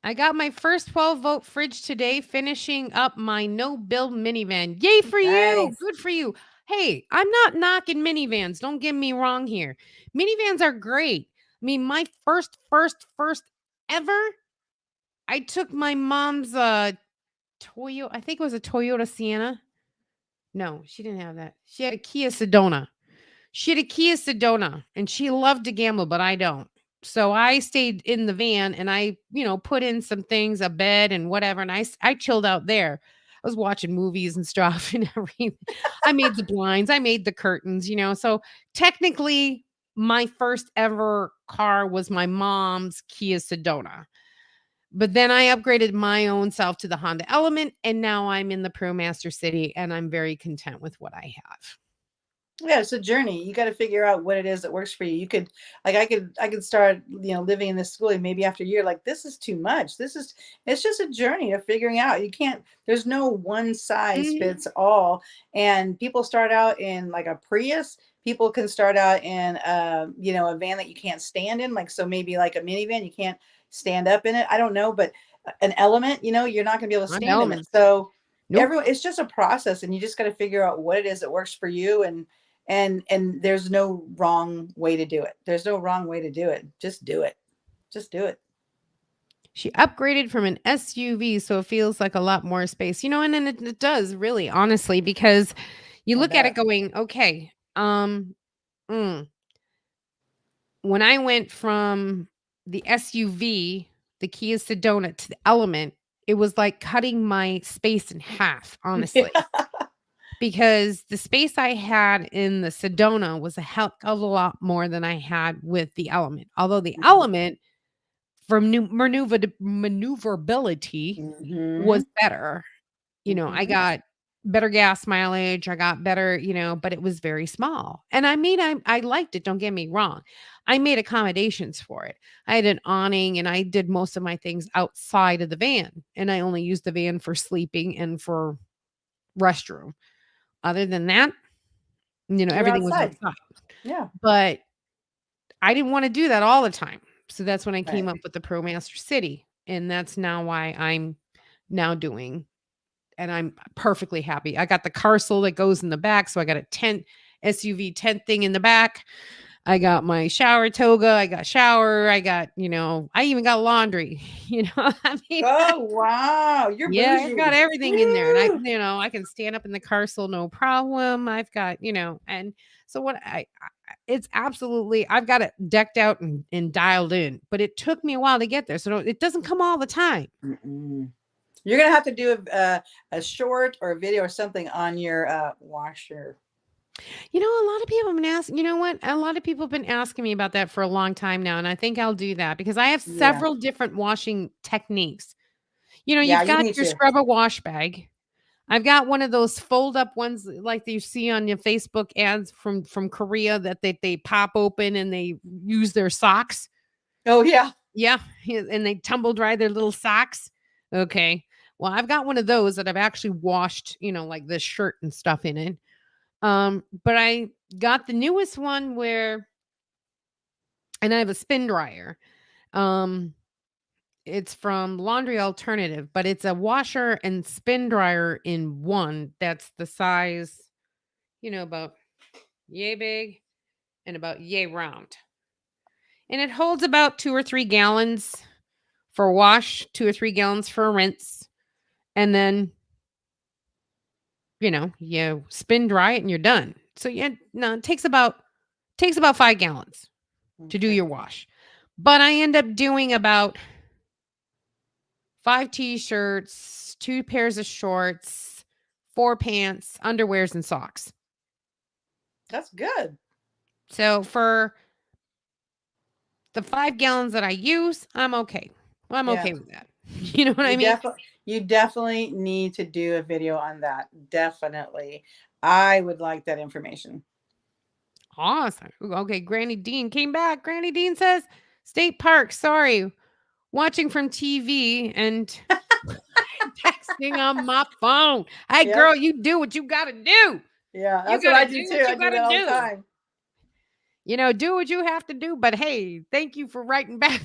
Speaker 1: I got my first 12-volt fridge today, finishing up my no build minivan. Yay for you.
Speaker 2: Nice.
Speaker 1: Good for you. Hey, I'm not knocking minivans. Don't get me wrong here. Minivans are great. I mean, my first ever, I took my mom's Toyota, I think it was a Toyota Sienna. No, she didn't have that. She had a Kia Sedona. She had a Kia Sedona and she loved to gamble, but I don't. So I stayed in the van and I, put in some things, a bed and whatever. And I chilled out there. I was watching movies and stuff and everything. I made the blinds, I made the curtains. So technically, my first ever car was my mom's Kia Sedona. But then I upgraded my own self to the Honda Element, and now I'm in the ProMaster City, and I'm very content with what I have.
Speaker 2: Yeah, it's a journey. You got to figure out what it is that works for you. You could, like, I could start, living in this schooling maybe after a year. Like, this is too much. It's just a journey of figuring out. You can't. There's no one size
Speaker 1: Mhm.
Speaker 2: fits all. And people start out in like a Prius. People can start out in, a van that you can't stand in. Like, so maybe like a minivan, you can't stand up in it. I don't know, but an Element, you're not going to be able to
Speaker 1: I'm
Speaker 2: stand in it.
Speaker 1: Elements.
Speaker 2: So
Speaker 1: Nope.
Speaker 2: everyone, it's just a process, and you just got to figure out what it is that works for you. And there's no wrong way to do it. There's no wrong way to do it. Just do it. Just do it.
Speaker 1: She upgraded from an SUV, so it feels like a lot more space. And then it does really, honestly, because you
Speaker 2: I
Speaker 1: look at it
Speaker 2: bet.
Speaker 1: going, okay, mm, when I went from the SUV, the Kia Sedona, to the Element, it was like cutting my space in half, honestly.
Speaker 2: Yeah.
Speaker 1: Because the space I had in the Sedona was a heck of a lot more than I had with the Element. Although the
Speaker 2: Mhm.
Speaker 1: Element, from maneuverability, was
Speaker 2: Mhm.
Speaker 1: better. I
Speaker 2: Mhm.
Speaker 1: got better gas mileage, I got better, but it was very small. And I mean, I liked it, don't get me wrong. I made accommodations for it. I had an awning and I did most of my things outside of the van, and I only used the van for sleeping and for restroom. Other than that,
Speaker 2: You're
Speaker 1: everything was
Speaker 2: outside.
Speaker 1: outside.
Speaker 2: Yeah.
Speaker 1: But I didn't wanna do that all the time. So that's when I came
Speaker 2: Right.
Speaker 1: up with the ProMaster City, and that's now why I'm now doing, and I'm perfectly happy. I got the carousel that goes in the back, so I got a tent, SUV tent thing in the back. I got my shower toga, I got shower, I even got laundry, I mean,
Speaker 2: Oh wow, you're
Speaker 1: yeah, I've got
Speaker 2: bougie.
Speaker 1: everything in there, and
Speaker 2: Woo!
Speaker 1: I can stand up in the carousel, no problem. I've got, and so what it's absolutely, I've got it decked out and dialed in, but it took me a while to get there. So it doesn't come all the time.
Speaker 2: Mm-mm. You're gonna have to do a short or a video or something on your washer.
Speaker 1: A lot of people have been asking, you know what? A lot of people have been asking me about that for a long time now. And I think I'll do that because I have
Speaker 2: Yeah.
Speaker 1: several different washing techniques.
Speaker 2: Yeah,
Speaker 1: You've
Speaker 2: you
Speaker 1: got
Speaker 2: need
Speaker 1: your
Speaker 2: to.
Speaker 1: scrub a wash bag. I've got one of those fold up ones like you see on your Facebook ads from Korea that they pop open and they use their socks.
Speaker 2: Oh yeah.
Speaker 1: Yeah, and they tumble dry their little socks. Okay. Well, I've got one of those that I've actually washed, like this shirt and stuff in it. But I got the newest one and I have a spin dryer. Um, it's from Laundry Alternative, but it's a washer and spin dryer in one that's the size, about yay big and about yay round. And it holds about 2 or 3 gallons for a wash, 2 or 3 gallons for a rinse. And then, you spin dry it and you're done. So yeah, no, it takes about 5 gallons to do
Speaker 2: Okay.
Speaker 1: your wash. But I end up doing about 5 t-shirts, 2 pairs of shorts, 4 pants, underwears, and socks.
Speaker 2: That's good.
Speaker 1: So for the 5 gallons that I use, I'm okay. I'm
Speaker 2: Yeah.
Speaker 1: okay with that. You know what I mean?
Speaker 2: You definitely need to do a video on that. Definitely. I would like that information.
Speaker 1: Awesome. Okay, Granny Dean came back. Granny Dean says, State Park, sorry, watching from TV and texting on my phone. Hey,
Speaker 2: Yep.
Speaker 1: girl, you do what you got to do.
Speaker 2: Yeah,
Speaker 1: You
Speaker 2: that's what
Speaker 1: got to
Speaker 2: I do
Speaker 1: do
Speaker 2: too.
Speaker 1: what
Speaker 2: I
Speaker 1: you got
Speaker 2: do that
Speaker 1: to
Speaker 2: all the
Speaker 1: do.
Speaker 2: time.
Speaker 1: Do what you have to do. But hey, thank you for writing back.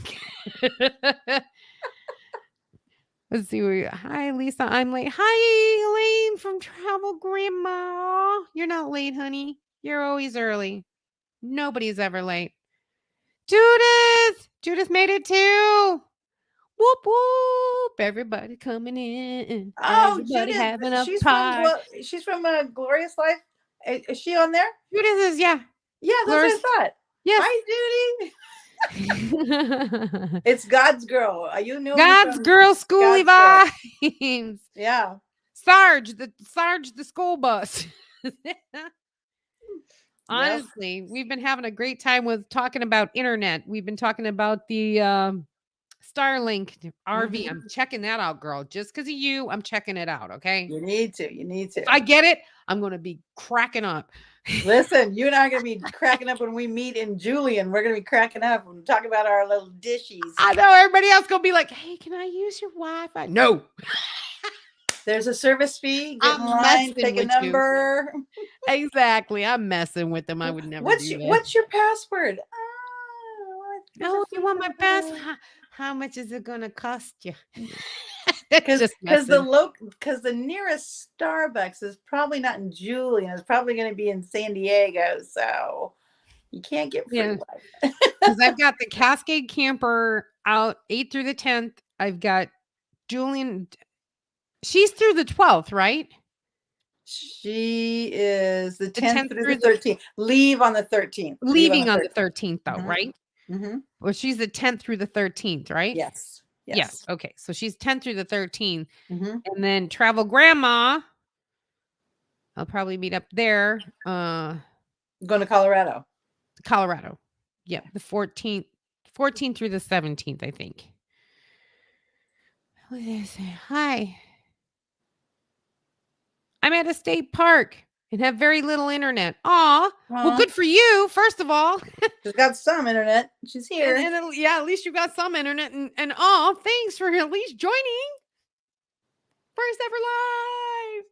Speaker 1: Let's see. Hi, Lisa. I'm late. Hi, Elaine from Travel Grandma. You're not late, honey. You're always early. Nobody's ever late. Judith! Judith made it too. Whoop whoop. Everybody coming in.
Speaker 2: Oh,
Speaker 1: Everybody
Speaker 2: Judith,
Speaker 1: having a pie.
Speaker 2: She's from Glorious Life. Is she on there?
Speaker 1: Judith is, yeah.
Speaker 2: Yeah, that's what I
Speaker 1: Glorious.
Speaker 2: thought.
Speaker 1: Yes.
Speaker 2: Hi, Judy. It's God's girl. You know me
Speaker 1: God's
Speaker 2: from
Speaker 1: girl, Skoolie
Speaker 2: God's girl.
Speaker 1: Vibes.
Speaker 2: Yeah.
Speaker 1: Sarge the school bus.
Speaker 2: Yep.
Speaker 1: Honestly, we've been having a great time with talking about internet. We've been talking about the Starlink RV. I'm
Speaker 2: Mhm.
Speaker 1: checking that out, girl. Just because of you, I'm checking it out. Okay.
Speaker 2: You need to. You need
Speaker 1: If
Speaker 2: to.
Speaker 1: I get it, I'm gonna be cracking up.
Speaker 2: Listen, you and I are going to be cracking up when we meet in Julian. We're going to be cracking up and talk about our little dishies.
Speaker 1: I know everybody else gonna be like, "Hey, can I use your Wi-Fi?" No,
Speaker 2: There's a service fee. Get in
Speaker 1: I'm
Speaker 2: line,
Speaker 1: messing
Speaker 2: take a
Speaker 1: with you.
Speaker 2: number.
Speaker 1: Exactly, I'm messing with them. I would never
Speaker 2: What's
Speaker 1: do
Speaker 2: your,
Speaker 1: that.
Speaker 2: what's your password? Oh, there's a
Speaker 1: Oh, you
Speaker 2: free
Speaker 1: want my pass?
Speaker 2: number.
Speaker 1: How much is it gonna cost you? That's
Speaker 2: Because
Speaker 1: just
Speaker 2: because the
Speaker 1: messing.
Speaker 2: local because the nearest Starbucks is probably not in Julian. It's probably going to be in San Diego. So you can't get free
Speaker 1: Yeah,
Speaker 2: Wi-Fi.
Speaker 1: because I've got the Cascade Camper out 8th through the 10th. I've got Julian. She's through the 12th, right?
Speaker 2: She is the
Speaker 1: The
Speaker 2: 10th
Speaker 1: 10th
Speaker 2: through the
Speaker 1: through the
Speaker 2: 13th. Leave on the 13th. Leave on the
Speaker 1: leaving on the
Speaker 2: 13th.
Speaker 1: 13th, though,
Speaker 2: Mm-hmm.
Speaker 1: right?
Speaker 2: Mm-hmm.
Speaker 1: Well, she's the 10th through the 13th, right?
Speaker 2: Yes.
Speaker 1: Yes.
Speaker 2: Yes.
Speaker 1: Okay. So she's 10th through the 13th.
Speaker 2: Mm-hmm.
Speaker 1: And then Travel Grandma, I'll probably meet up there.
Speaker 2: Going to Colorado.
Speaker 1: Colorado. Yep.
Speaker 2: Yeah.
Speaker 1: The 14th through the 17th, I think. What is it? Hi. I'm at a state park and have very little internet. Aw. Well,
Speaker 2: Well,
Speaker 1: good for you, first of all.
Speaker 2: she's got some internet. She's
Speaker 1: and
Speaker 2: here.
Speaker 1: yeah, at least you got some internet. And aw, thanks for at least joining. First ever live.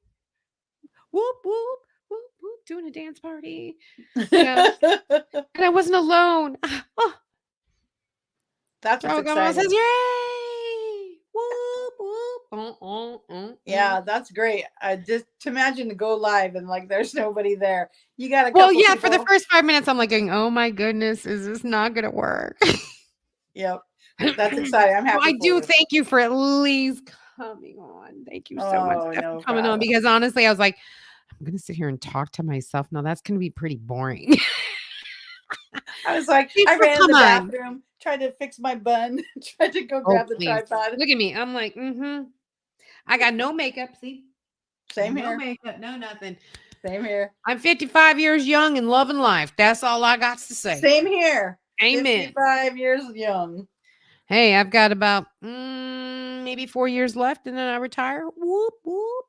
Speaker 1: Whoop, whoop, whoop, whoop. Doing a dance party. Yeah. And I wasn't alone. Oh,
Speaker 2: That's what's
Speaker 1: Travel Grandma says,
Speaker 2: exciting.
Speaker 1: yay. Whoop, whoop.
Speaker 2: Yeah, that's great. I just to imagine to go live and like there's nobody there. You got a
Speaker 1: Well,
Speaker 2: couple
Speaker 1: yeah, for the
Speaker 2: people.
Speaker 1: first 5 minutes, I'm like going, oh my goodness, is this not going to work?
Speaker 2: Yep. That's exciting. I'm
Speaker 1: Well,
Speaker 2: happy
Speaker 1: I
Speaker 2: for
Speaker 1: do
Speaker 2: you.
Speaker 1: thank you for at least coming on. Thank you so much,
Speaker 2: Oh,
Speaker 1: Steph,
Speaker 2: no
Speaker 1: for coming on
Speaker 2: problem.
Speaker 1: because honestly, I was like, I'm going to sit here and talk to myself. Now, that's going to be pretty boring.
Speaker 2: I was like,
Speaker 1: Thanks
Speaker 2: I
Speaker 1: for
Speaker 2: ran in the
Speaker 1: coming.
Speaker 2: bathroom, tried to fix my bun, tried to go
Speaker 1: Oh,
Speaker 2: grab the
Speaker 1: please.
Speaker 2: tripod.
Speaker 1: Look at me. I'm like, I got no makeup. See,
Speaker 2: Same
Speaker 1: no
Speaker 2: here.
Speaker 1: makeup, no nothing.
Speaker 2: Same here.
Speaker 1: I'm 55 years young and loving life. That's all I got to say.
Speaker 2: Same here.
Speaker 1: Amen.
Speaker 2: 55 years young.
Speaker 1: Hey, I've got about maybe 4 years left and then I retire. Whoop, whoop.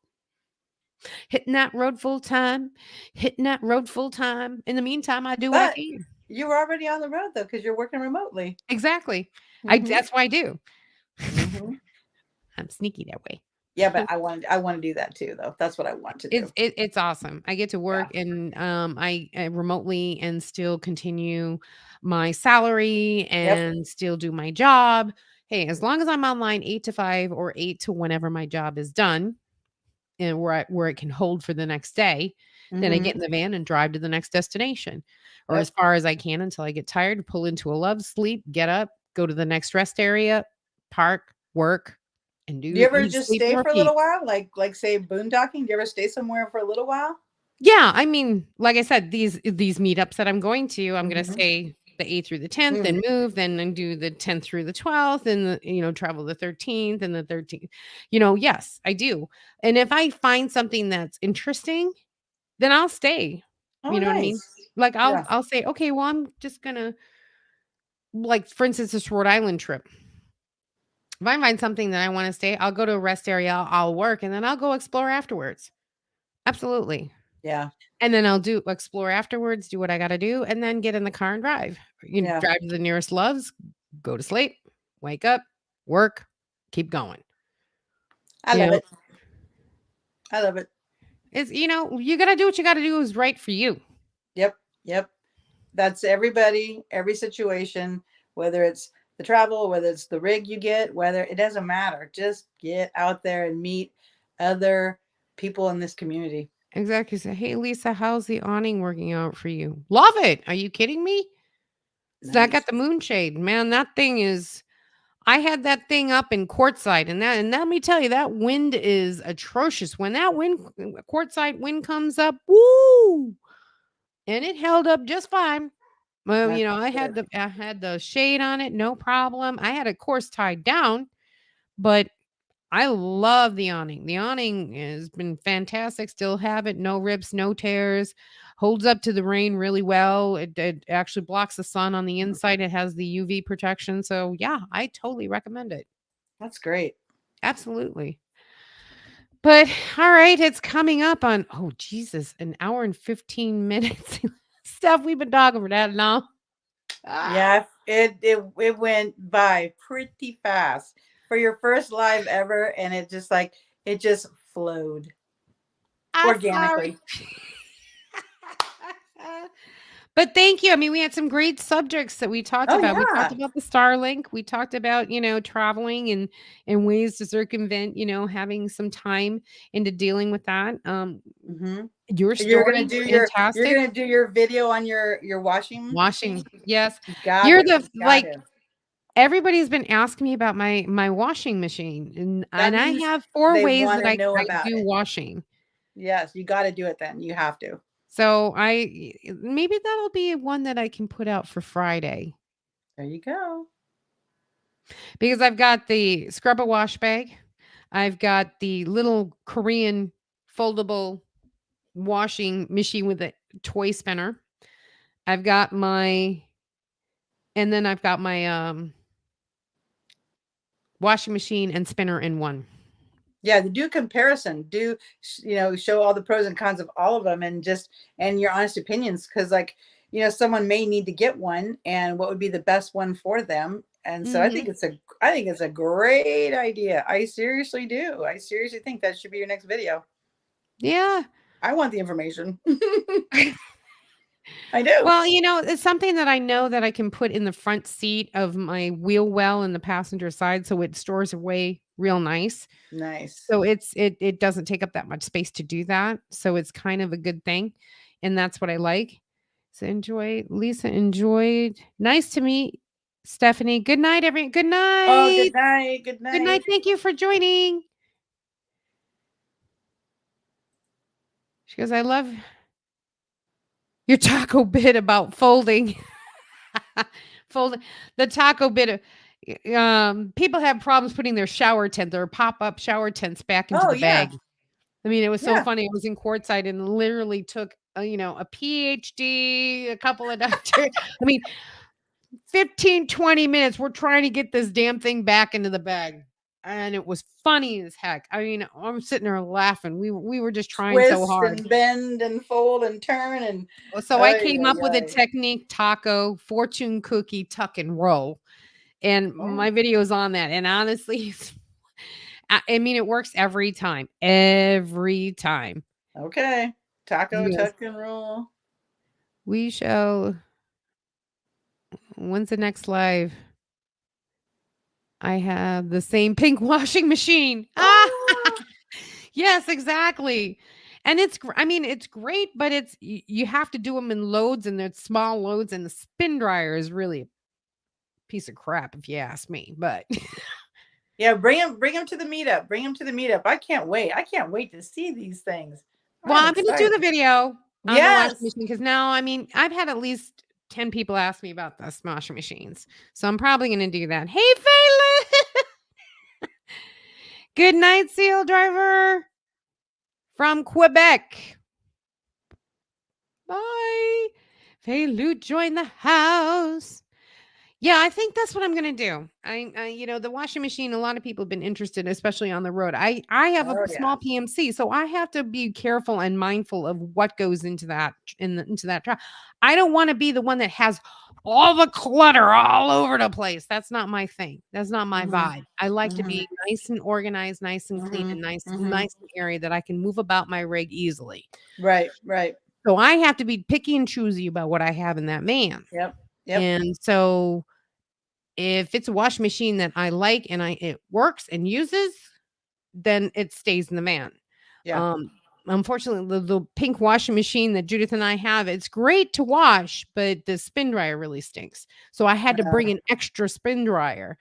Speaker 1: Hitting that road full time. Hitting that road full time. In the meantime, I do what I
Speaker 2: But
Speaker 1: can.
Speaker 2: you were already on the road though, because you're working remotely.
Speaker 1: Exactly.
Speaker 2: Mm-hmm.
Speaker 1: That's what I do.
Speaker 2: Mm-hmm.
Speaker 1: I'm sneaky that way.
Speaker 2: Yeah, but I want to do that too, though. That's what I want to do.
Speaker 1: It's awesome. I get to
Speaker 2: Yeah.
Speaker 1: work and I remotely and still continue my salary
Speaker 2: Yep.
Speaker 1: and still do my job. Hey, as long as I'm online 8 to 5 or 8 to whenever my job is done and where it can hold for the next day, then I
Speaker 2: Mm-hmm.
Speaker 1: get in the van and drive to the next destination or as
Speaker 2: Yep.
Speaker 1: far as I can until I get tired, pull into a love sleep, get up, go to the next rest area, park, work, and
Speaker 2: Do you
Speaker 1: do
Speaker 2: ever
Speaker 1: eat,
Speaker 2: just
Speaker 1: sleep,
Speaker 2: stay
Speaker 1: and
Speaker 2: for a little
Speaker 1: repeat.
Speaker 2: while? Like say boondocking? Do you ever stay somewhere for a little while?
Speaker 1: Yeah, I mean, like I said, these meetups that I'm going to, I'm gonna
Speaker 2: Mm-hmm.
Speaker 1: stay the 8th through the 10th,
Speaker 2: Mm.
Speaker 1: then move, then do the 10th through the 12th, and travel the 13th and the 13th. Yes, I do. And if I find something that's interesting, then I'll stay.
Speaker 2: Oh,
Speaker 1: You know what I mean?
Speaker 2: nice.
Speaker 1: Like I'll
Speaker 2: Yeah.
Speaker 1: I'll say, okay, well, I'm just gonna like for instance, this Rhode Island trip. If I find something that I want to stay, I'll go to a rest area, I'll work, and then I'll go explore afterwards. Absolutely.
Speaker 2: Yeah.
Speaker 1: And then I'll do explore afterwards, do what I gotta do, and then get in the car and drive.
Speaker 2: Yeah.
Speaker 1: Drive to the nearest loves, go to sleep, wake up, work, keep going.
Speaker 2: I
Speaker 1: You
Speaker 2: love
Speaker 1: know,
Speaker 2: it. I love it.
Speaker 1: you gotta do what you gotta do is right for you.
Speaker 2: Yep. Yep. That's everybody, every situation, whether it's the travel, whether it's the rig you get, whether it doesn't matter. Just get out there and meet other people in this community.
Speaker 1: Exactly. Say, hey Lisa, how's the awning working out for you? Love it. Are you kidding me? So I got
Speaker 2: Nice.
Speaker 1: the moonshade. Man, that thing is I had that thing up in courtside, and let me tell you, that wind is atrocious. When that courtside wind comes up, woo, and it held up just fine. Well,
Speaker 2: That's
Speaker 1: I
Speaker 2: good.
Speaker 1: had the shade on it, no problem. I had a course tied down, but I love the awning. The awning has been fantastic. Still have it, no rips, no tears. holds up to the rain really well. It actually blocks the sun on the inside. It has the UV protection. So yeah, I totally recommend it.
Speaker 2: That's great.
Speaker 1: Absolutely. But all right, it's coming up on oh Jesus, an hour and 15 minutes. Stuff we've been talking for that long. Ah,
Speaker 2: Yeah, it went by pretty fast for your first live ever, and it just flowed
Speaker 1: I'm sorry.
Speaker 2: organically.
Speaker 1: But thank you. I mean, we had some great subjects that we talked
Speaker 2: Oh
Speaker 1: about. We talked
Speaker 2: yeah.
Speaker 1: about the Starlink. We talked about, traveling and ways to circumvent, having some time into dealing with that.
Speaker 2: Hmm.
Speaker 1: Your story,
Speaker 2: You're
Speaker 1: fantastic.
Speaker 2: gonna do your video on your washing machine.
Speaker 1: Washing, yes.
Speaker 2: You got
Speaker 1: You're
Speaker 2: to.
Speaker 1: the
Speaker 2: You got
Speaker 1: like
Speaker 2: to.
Speaker 1: everybody's been asking me about my washing machine, and
Speaker 2: That
Speaker 1: I
Speaker 2: means
Speaker 1: have 4
Speaker 2: they
Speaker 1: ways
Speaker 2: want
Speaker 1: that
Speaker 2: to
Speaker 1: I
Speaker 2: know
Speaker 1: I
Speaker 2: about
Speaker 1: do
Speaker 2: it.
Speaker 1: washing.
Speaker 2: Yes, you got to do it. Then you have to.
Speaker 1: So maybe that'll be one that I can put out for Friday.
Speaker 2: There you go.
Speaker 1: Because I've got the scrub a wash bag. I've got the little Korean foldable washing machine with a toy spinner. I've got my and then I've got my washing machine and spinner in one.
Speaker 2: Yeah, to do a comparison, show all the pros and cons of all of them, and your honest opinions, because someone may need to get one, and what would be the best one for them. And so
Speaker 1: Mhm.
Speaker 2: I think it's a great idea. I seriously do. I seriously think that should be your next video.
Speaker 1: Yeah.
Speaker 2: I want the information. I do.
Speaker 1: Well, it's something that I know that I can put in the front seat of my wheel well in the passenger side so it stores away real nice.
Speaker 2: Nice.
Speaker 1: So it doesn't take up that much space to do that. So it's kind of a good thing. And that's what I like. So enjoy. Lisa enjoyed. Nice to meet Stephanie. Good night, good
Speaker 2: Oh,
Speaker 1: night.
Speaker 2: good night. Good
Speaker 1: Good night.
Speaker 2: night.
Speaker 1: Thank you for joining. She goes, I love your taco bit about folding. Fold the taco bit of people have problems putting their shower tent, their pop-up shower tents back into
Speaker 2: Oh
Speaker 1: the
Speaker 2: yeah.
Speaker 1: bag. I mean, it was so
Speaker 2: Yeah.
Speaker 1: funny. I was in courtside and literally took, a PhD, a couple of doctors. I mean, 15, 20 minutes. We're trying to get this damn thing back into the bag. And it was funny as heck. I mean, I'm sitting there laughing. We were just trying so
Speaker 2: Twist
Speaker 1: hard.
Speaker 2: and bend and fold and turn and
Speaker 1: So I
Speaker 2: ay,
Speaker 1: came up
Speaker 2: ay,
Speaker 1: with a
Speaker 2: ay.
Speaker 1: technique taco, fortune cookie, tuck and roll. And
Speaker 2: Oh,
Speaker 1: my video's on that. And honestly, I mean, it works every time. Every time.
Speaker 2: okay. Taco
Speaker 1: Yes.
Speaker 2: tuck and roll.
Speaker 1: We shall. When's the next live? I have the same pink washing machine. Ah,
Speaker 2: Oh,
Speaker 1: yes, exactly. And I mean, it's great, but you have to do them in loads and they're small loads. And the spin dryer is really a piece of crap, if you ask me. But
Speaker 2: yeah. Bring him to the meetup. Bring him to the meetup. I can't wait. I can't wait to see these things.
Speaker 1: well,
Speaker 2: I'm
Speaker 1: I'm going to do the
Speaker 2: excited.
Speaker 1: video on the washing
Speaker 2: Yes.
Speaker 1: machine because now, I mean, I've had at least 10 people ask me about the washing machines. So I'm probably going to do that. Hey, Phelan! Good night, Seal Driver from Quebec. Bye. Hey, Loot joined the house. Yeah, I think that's what I'm gonna do. The washing machine. A lot of people have been interested, especially on the road. I have a
Speaker 2: Oh yeah.
Speaker 1: small PMC, so I have to be careful and mindful of what goes into into that truck. I don't want to be the one that has all the clutter all over the place. That's not my thing. That's not my
Speaker 2: Mhm.
Speaker 1: vibe. I like to
Speaker 2: Mhm.
Speaker 1: be nice and organized, nice and clean,
Speaker 2: Mhm.
Speaker 1: and nice,
Speaker 2: Mhm.
Speaker 1: nice and airy that I can move about my rig easily.
Speaker 2: Right. Right.
Speaker 1: So I have to be picky and choosy about what I have in that van.
Speaker 2: Yep. Yep.
Speaker 1: And so if it's a washing machine that I like and it works and uses, then it stays in the van.
Speaker 2: Yeah.
Speaker 1: Um, Unfortunately, the pink washing machine that Judith and I have, it's great to wash, but the spin dryer really stinks. So I had to bring
Speaker 2: Uh,
Speaker 1: an extra spin dryer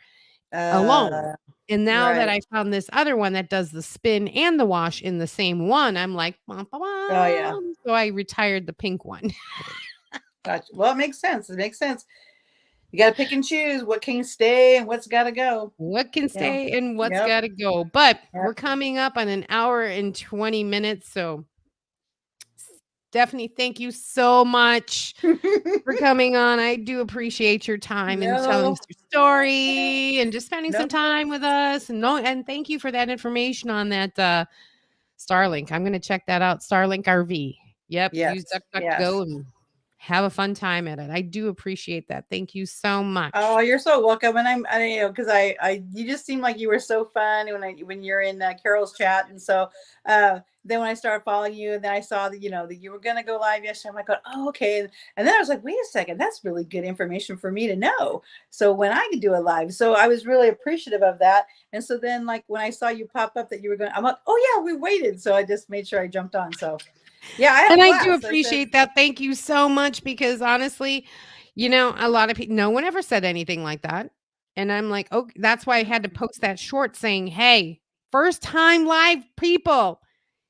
Speaker 1: alone.
Speaker 2: uh,
Speaker 1: And now that
Speaker 2: right.
Speaker 1: I found this other one that does the spin and the wash in the same one, I'm like, "Bum, bum,
Speaker 2: Oh yeah.
Speaker 1: bum." So I retired the pink one.
Speaker 2: Gotcha. Well, it makes sense. It makes sense. You got to pick and choose what can stay and what's got to go.
Speaker 1: What can
Speaker 2: You know.
Speaker 1: stay and what's
Speaker 2: Yep.
Speaker 1: got to go. But we're
Speaker 2: Yep.
Speaker 1: coming up on an hour and 20 minutes. So Stephanie, thank you so much for coming on. I do appreciate your time and telling us
Speaker 2: No,
Speaker 1: your story and just spending some
Speaker 2: no,
Speaker 1: time with us. And thank you for that information on that Starlink. I'm going to check that out. Starlink RV. Yep. Use
Speaker 2: yes,
Speaker 1: DuckDuckGo
Speaker 2: yes.
Speaker 1: and have a fun time at it. I do appreciate that. Thank you so
Speaker 2: Oh,
Speaker 1: much.
Speaker 2: you're so welcome. And you know, because you just seem like you were so fun when you're in Carol's chat, and so then when I started following you, and then I saw that that you were gonna go live yesterday, I'm like, oh, okay, and then I was like, wait a second, that's really good information for me to know. So when I could do a live, so I was really appreciative of that. And so then, like when I saw you pop up that you were going, I'm like, oh yeah, we waited. So I just made sure I jumped on. So yeah, I had
Speaker 1: And
Speaker 2: a
Speaker 1: I do
Speaker 2: blast. I said,
Speaker 1: appreciate that. Thank you so much because honestly, a lot of people, no one ever said anything like that. And I'm like, oh, that's why I had to post that short saying, hey, first time live people,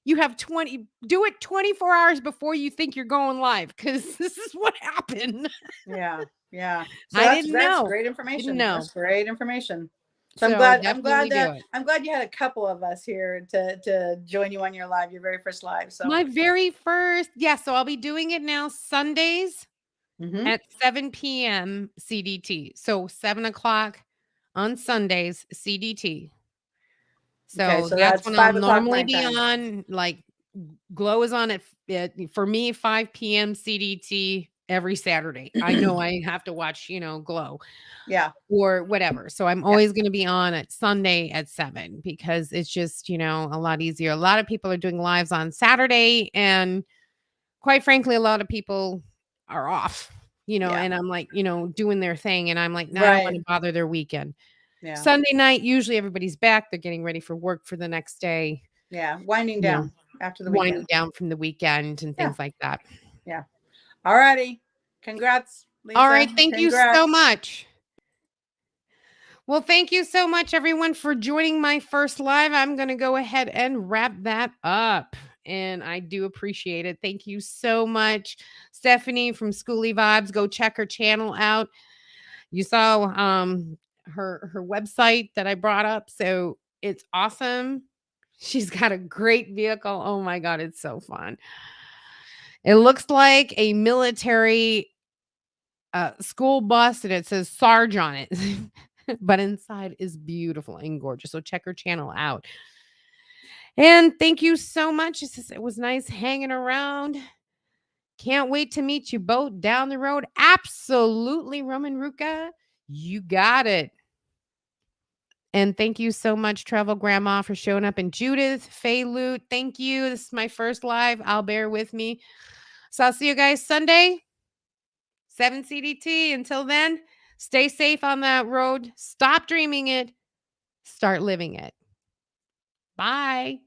Speaker 1: you have do it 24 hours before you think you're going live because this is what happened.
Speaker 2: yeah, yeah. So
Speaker 1: I
Speaker 2: that's
Speaker 1: didn't
Speaker 2: that's
Speaker 1: know.
Speaker 2: great
Speaker 1: Didn't
Speaker 2: information.
Speaker 1: know.
Speaker 2: That's great information. So I'm
Speaker 1: So
Speaker 2: glad I'm glad
Speaker 1: definitely do
Speaker 2: that
Speaker 1: it.
Speaker 2: I'm glad you had a couple of us here to join you on your live, your very first live. So
Speaker 1: My very first, yeah. So I'll be doing it now Sundays
Speaker 2: hmm
Speaker 1: at 7 p.m. CDT. So 7 o'clock on Sundays CDT.
Speaker 2: okay,
Speaker 1: So
Speaker 2: so
Speaker 1: that's
Speaker 2: that's
Speaker 1: when I'll
Speaker 2: 5 o'clock
Speaker 1: normally
Speaker 2: my
Speaker 1: be
Speaker 2: time.
Speaker 1: on. Like Glow is on for me 5 p.m. CDT every Saturday. I know I have to watch, Glow
Speaker 2: Yeah,
Speaker 1: or whatever. So I'm
Speaker 2: yeah,
Speaker 1: always going to be on at Sunday at 7 because it's just, a lot easier. A lot of people are doing lives on Saturday and quite frankly, a lot of people are off,
Speaker 2: yeah.
Speaker 1: and I'm like, doing their thing. And I'm like, no, I don't want
Speaker 2: Right.
Speaker 1: to bother their weekend.
Speaker 2: Yeah,
Speaker 1: Sunday night, usually everybody's back. They're getting ready for work for the next day,
Speaker 2: yeah. Winding
Speaker 1: you know,
Speaker 2: down after the
Speaker 1: winding
Speaker 2: weekend.
Speaker 1: down from the weekend and
Speaker 2: Yeah,
Speaker 1: things like that.
Speaker 2: yeah. All righty. Congrats,
Speaker 1: All
Speaker 2: Lisa.
Speaker 1: right. Thank you so
Speaker 2: Congrats.
Speaker 1: much. Well, thank you so much, everyone, for joining my first live. I'm going to go ahead and wrap that up. And I do appreciate it. Thank you so much, Stephanie from Skoolie Vibes. Go check her channel out. You saw her website that I brought up, so it's awesome. She's got a great vehicle. Oh my god, it's so fun. It looks like a military school bus and it says Sarge on it. But inside is beautiful and gorgeous. So check her channel out. And thank you so much. It was nice hanging around. Can't wait to meet you both down the road. Absolutely, Roman Ruka. You got it. And thank you so much, Travel Grandma, for showing up. And Judith, Faye Loot, thank you. This is my first live. I'll bear with me. So I'll see you guys Sunday, 7 CDT. Until then, stay safe on that road. Stop dreaming it. Start living it. Bye.